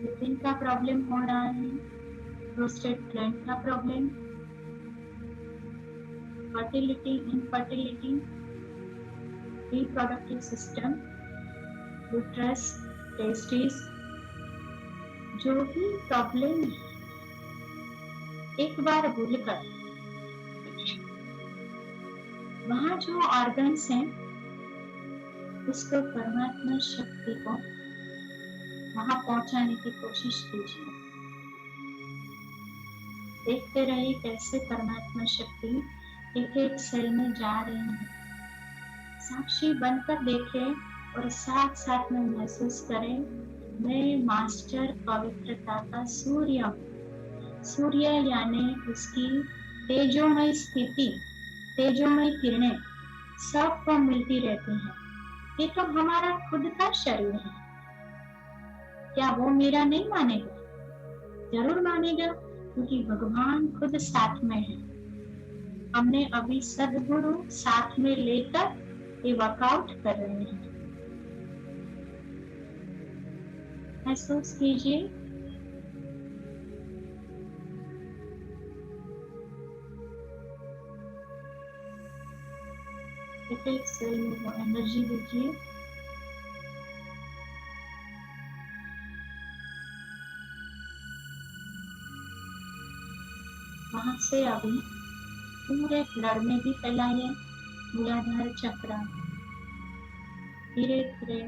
यूरिन का प्रॉब्लम हो रहा है? प्रोस्टेट ग्लैंड का problem, fertility, infertility, reproductive system, uterus, testis, जो भी प्रॉब्लम है, एक बार भूलकर वहाँ जो ऑर्गन्स हैं उसको परमात्मा शक्ति को वहाँ पहुँचाने की कोशिश कीजिए। देखते रहिए कैसे परमात्मा शक्ति एक एक सेल में जा रही है। साक्षी बनकर देखें और साथ साथ में महसूस करें, मैं मास्टर पवित्रता का सूर्य हूँ। सूर्य यानी उसकी तेजोमय स्थिति, तेजोमय किरणें सबको मिलती रहती हैं। ये तो हमारा खुद का शरीर है, क्या वो मेरा नहीं मानेगा? जरूर मानेगा, क्योंकि भगवान खुद साथ में है। हमने अभी सद्गुरु साथ में लेकर ये वर्कआउट कर रहे हैं। महसूस कीजिए एक सेल में वो एनर्जी दीजिए। वहां से अभी पूरे ब्लड में भी फैलाइए, मूलाधार चक्र, धीरे धीरे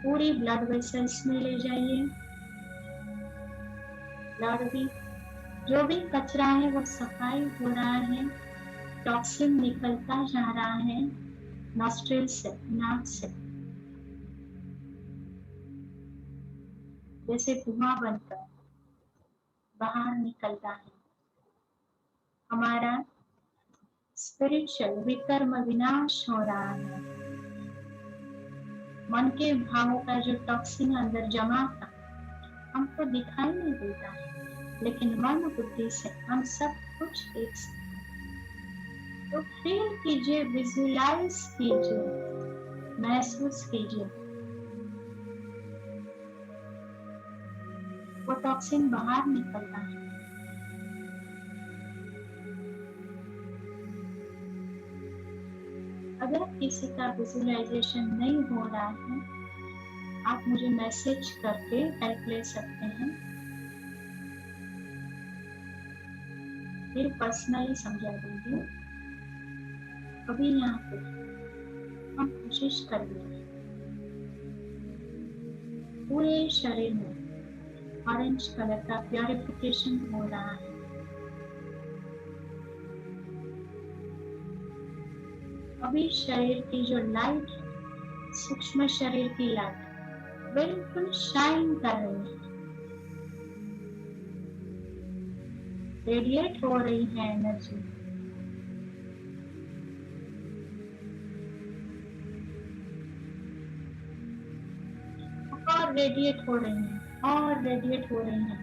पूरी ब्लड वेसल्स में ले जाइए। ब्लड भी, जो भी कचरा है वो सफाई हो रहा है, टॉक्सिन निकलता जा रहा है नॉस्ट्रिल से, नाक से, जैसे धुआं बनकर बाहर निकलता है। हमारा स्पिरिचुअल विकर्म विनाश हो रहा है। मन के भावों का जो टॉक्सिन अंदर जमा था हमको दिखाई नहीं देता है, लेकिन मन बुद्धि से हम सब कुछ देख सकते हैं। तो फील कीजिए, विजुअलाइज कीजिए, महसूस कीजिए वो टॉक्सिन बाहर निकलता है। अगर किसी का विजुअलाइजेशन नहीं हो रहा है, आप मुझे मैसेज करके हेल्प ले सकते हैं, फिर पर्सनली समझा दूंगी। अभी यहाँ पे हम कोशिश करेंगे पूरे शरीर में ऑरेंज कलर का प्योरिफिकेशन हो रहा है। अभी शरीर की जो लाइट है, सूक्ष्म शरीर की लाइट बिल्कुल शाइन कर रही है, रेडिएट हो रही है एनर्जी। और रेडिएट हो रही है, और रेडिएट हो रही है।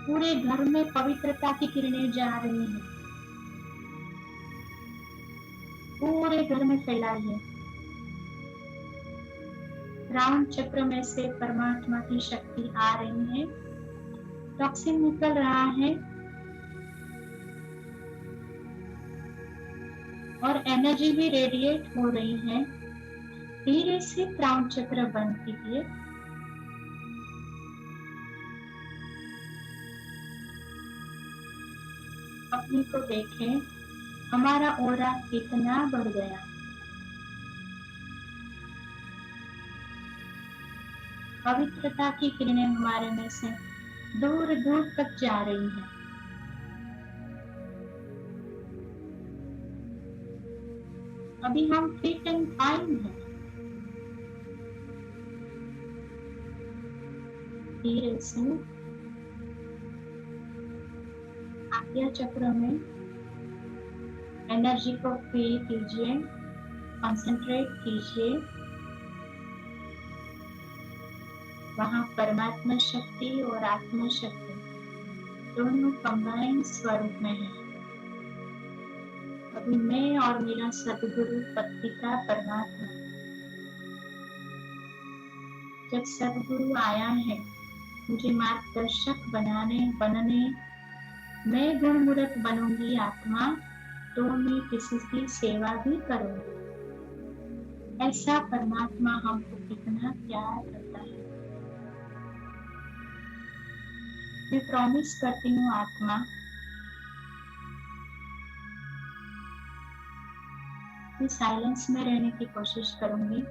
पूरे घर में पवित्रता की किरणें जा रही हैं। पूरे घर में फैलाइए। क्राउन चक्र में से परमात्मा की शक्ति आ रही है, टॉक्सिन निकल रहा है और एनर्जी भी रेडिएट हो रही है। धीरे से क्राउन चक्र बंद कीजिए। अपने को देखें, हमारा ऑरा कितना बढ़ गया। पवित्रता की किरणें हमारे में से दूर दूर तक जा रही हैं। अभी हम फिट एंड फाइन हैं। धीरे से आज्ञा चक्र में एनर्जी को फील कीजिए, कंसंट्रेट कीजिए। वहां परमात्मा शक्ति और आत्मा शक्ति दोनों कंबाइन स्वरूप में है। अभी मैं और मेरा सद्गुरु पतिता परमात्मा, जब सद्गुरु आया है मुझे मार्गदर्शक बनने मैं गुणमूर्त बनूंगी आत्मा, तो मैं किसी की सेवा भी करूंगी। ऐसा परमात्मा हमको कितना प्यार करता है। मैं प्रॉमिस करती हूँ आत्मा, मैं साइलेंस में रहने की कोशिश करूंगी।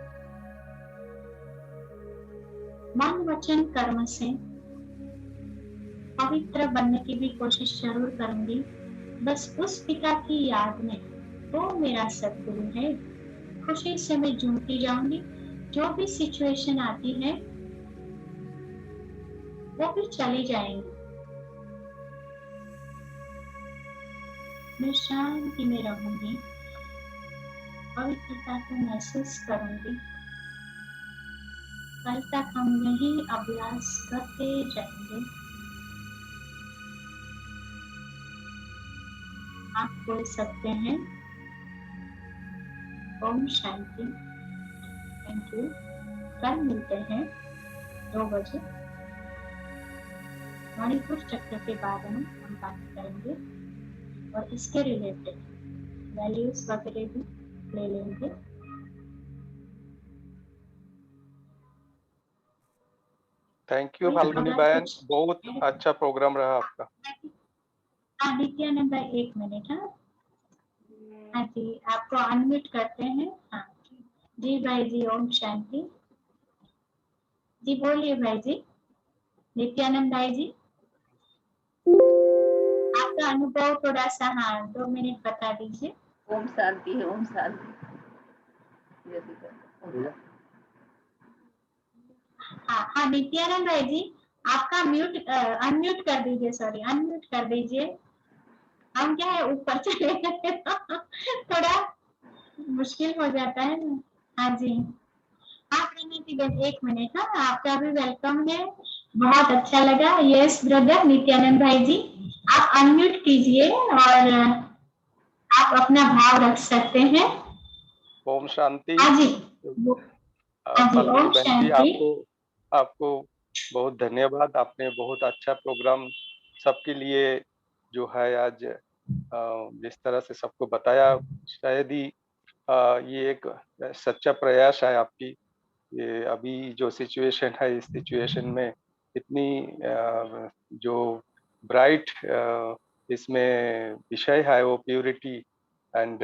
मन वचन कर्म से पवित्र बनने की भी कोशिश जरूर करूंगी। बस उस पिता की याद में, वो मेरा सद्गुरु है। खुशी से मैं झूमती जाऊंगी। जो भी सिचुएशन आती है वो भी चली जाएंगी। मैं शांति में रहूंगी, पवित्रता को महसूस करूंगी। कल तक हम यही अभ्यास करते जाएंगे। आप बोल सकते हैं ओम शांति। Thank you. कल मिलते हैं 2 बजे। मणिपुर चक्र के बारे में हम बात करेंगे और इसके रिलेटेड वैल्यूज वगैरह भी ले लेंगे।
थैंक यू फाल्गुनी बहन, बहुत अच्छा प्रोग्राम रहा आपका।
नित्यानंद भाई 1 मिनट। हाँ जी, आपको अनम्यूट करते हैं। हाँ जी भाई जी, ओम शांति जी। बोलिए भाई जी। नित्यानंद भाई जी, आपका अनुभव थोड़ा सा 2 मिनट बता दीजिए।
ओम शांति है, ओम शांति।
हाँ नित्यानंद भाई जी, आपका अनम्यूट कर दीजिए। सॉरी, अनम्यूट कर दीजिए। हम क्या है ऊपर चले गए थोड़ा मुश्किल हो जाता है ना। हाँ जी, आप प्रणति बस 1 मिनट। आपका भी वेलकम है, बहुत अच्छा लगा। यस ब्रदर नित्यानंद भाई जी, आप अनम्यूट कीजिए और आप अपना भाव रख सकते हैं।
ओम शांति।
हाँ जी,
फाल्गुनी
ओम
बहन जी,
शांति।
आपको बहुत धन्यवाद। आपने बहुत अच्छा प्रोग्राम सबके लिए जो है आज जिस तरह से सबको बताया, शायद ही ये एक सच्चा प्रयास है आपकी। ये अभी जो सिचुएशन है, इस सिचुएशन में इतनी जो ब्राइट इसमें विषय है वो प्यूरिटी, एंड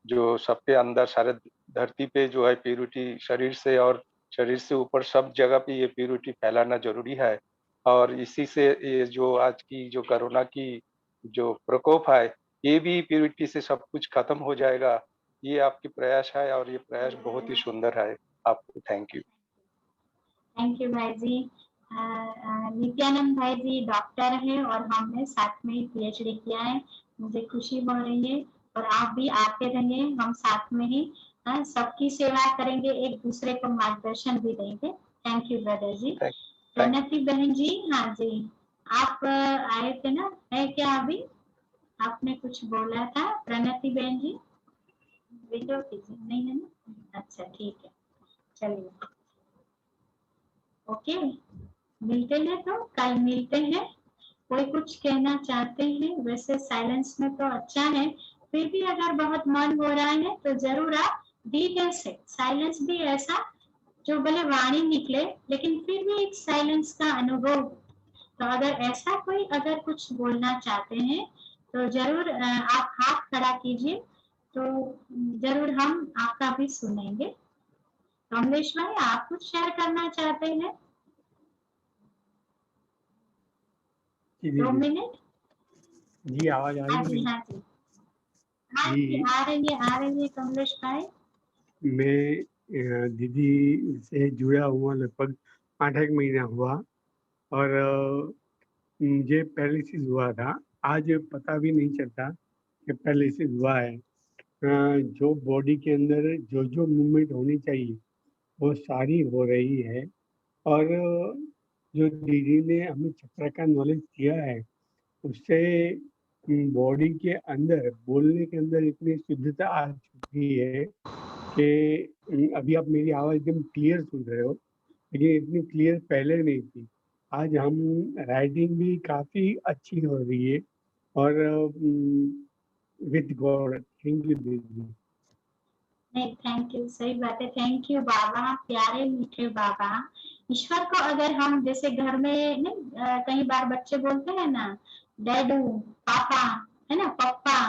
जो सबके अंदर सारे धरती पे जो है प्यूरिटी, शरीर से और शरीर से ऊपर सब जगह पे ये प्यूरिटी फैलाना जरूरी है। और इसी से ये जो आज की जो कोरोना की जो प्रकोप है, ये भी प्यूरिटी से सब कुछ खत्म हो जाएगा। ये आपकी प्रयास है और ये प्रयास बहुत ही सुंदर है। आपको थैंक यू।
थैंक यू भाई जी। नित्यानंद भाई जी डॉक्टर हैं और हमने साथ में PhD किया है। मुझे खुशी हो रही है और आप भी आते रहिए, हम साथ में ही सबकी सेवा करेंगे, एक दूसरे को मार्गदर्शन भी देंगे। थैंक यू ब्रदर जी। प्रणति बहन जी, हाँ जी, आप आए थे ना, है क्या अभी? आपने कुछ बोला था प्रणति बहन जी? विंडो कीजिए, नहीं है ना? अच्छा ठीक है, चलिए ओके, मिलते हैं तो कल मिलते हैं। कोई कुछ कहना चाहते हैं? वैसे साइलेंस में तो अच्छा है, फिर भी अगर बहुत मन हो रहा है तो जरूर आप धीरे से, साइलेंस भी ऐसा जो भले वाणी निकले लेकिन फिर भी एक साइलेंस का अनुभव। तो अगर ऐसा कोई अगर कुछ बोलना चाहते हैं तो जरूर आप हाथ खड़ा कीजिए, तो जरूर हम आपका भी सुनेंगे। कमलेश भाई, आप कुछ शेयर करना चाहते हैं? 2 मिनट
जी, आवाज आ
हाँ
रही
जी,
है?
हाँ जी, हाँ जी, आ रही है कमलेश भाई।
मैं दीदी से जुड़ा हुआ लगभग 8 महीना हुआ और मुझे पैरालिसिस हुआ था। आज पता भी नहीं चलता कि पैरालिसिस हुआ है। जो बॉडी के अंदर जो जो मूवमेंट होनी चाहिए वो सारी हो रही है। और जो दीदी ने हमें चक्र का नॉलेज दिया है उससे बॉडी के अंदर, बोलने के अंदर इतनी शुद्धता आ चुकी है कि अभी आप मेरी आवाज़ एकदम क्लियर सुन रहे हो, लेकिन इतनी क्लियर पहले नहीं थी। आज हम राइटिंग भी काफी अच्छी हो रही है और विद गॉड। थैंक यू दीदी।
नहीं, थैंक यू, सही बात है। थैंक यू बाबा, प्यारे मीठे बाबा। ईश्वर को अगर हम जैसे घर में नहीं, कई बार बच्चे बोलते हैं ना डैडू, पापा, है ना, पप्पा,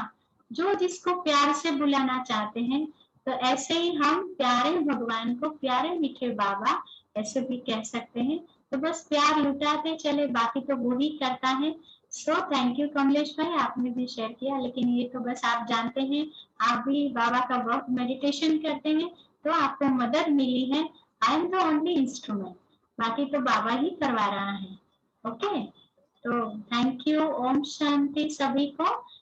जो जिसको प्यार से बुलाना चाहते हैं, तो ऐसे ही हम प्यारे भगवान को प्यारे मीठे बाबा ऐसे भी कह सकते हैं। तो बस प्यार लुटाते चले, बाकी तो वो ही करता है। सो थैंक यू कमलेश भाई, आपने भी शेयर किया। लेकिन ये तो बस आप जानते हैं, आप भी बाबा का बहुत मेडिटेशन करते हैं, तो आपको मदद मिली है। I am the only instrument, बाकी तो बाबा ही करवा रहा है। ओके, तो थैंक यू। ओम शांति सभी को।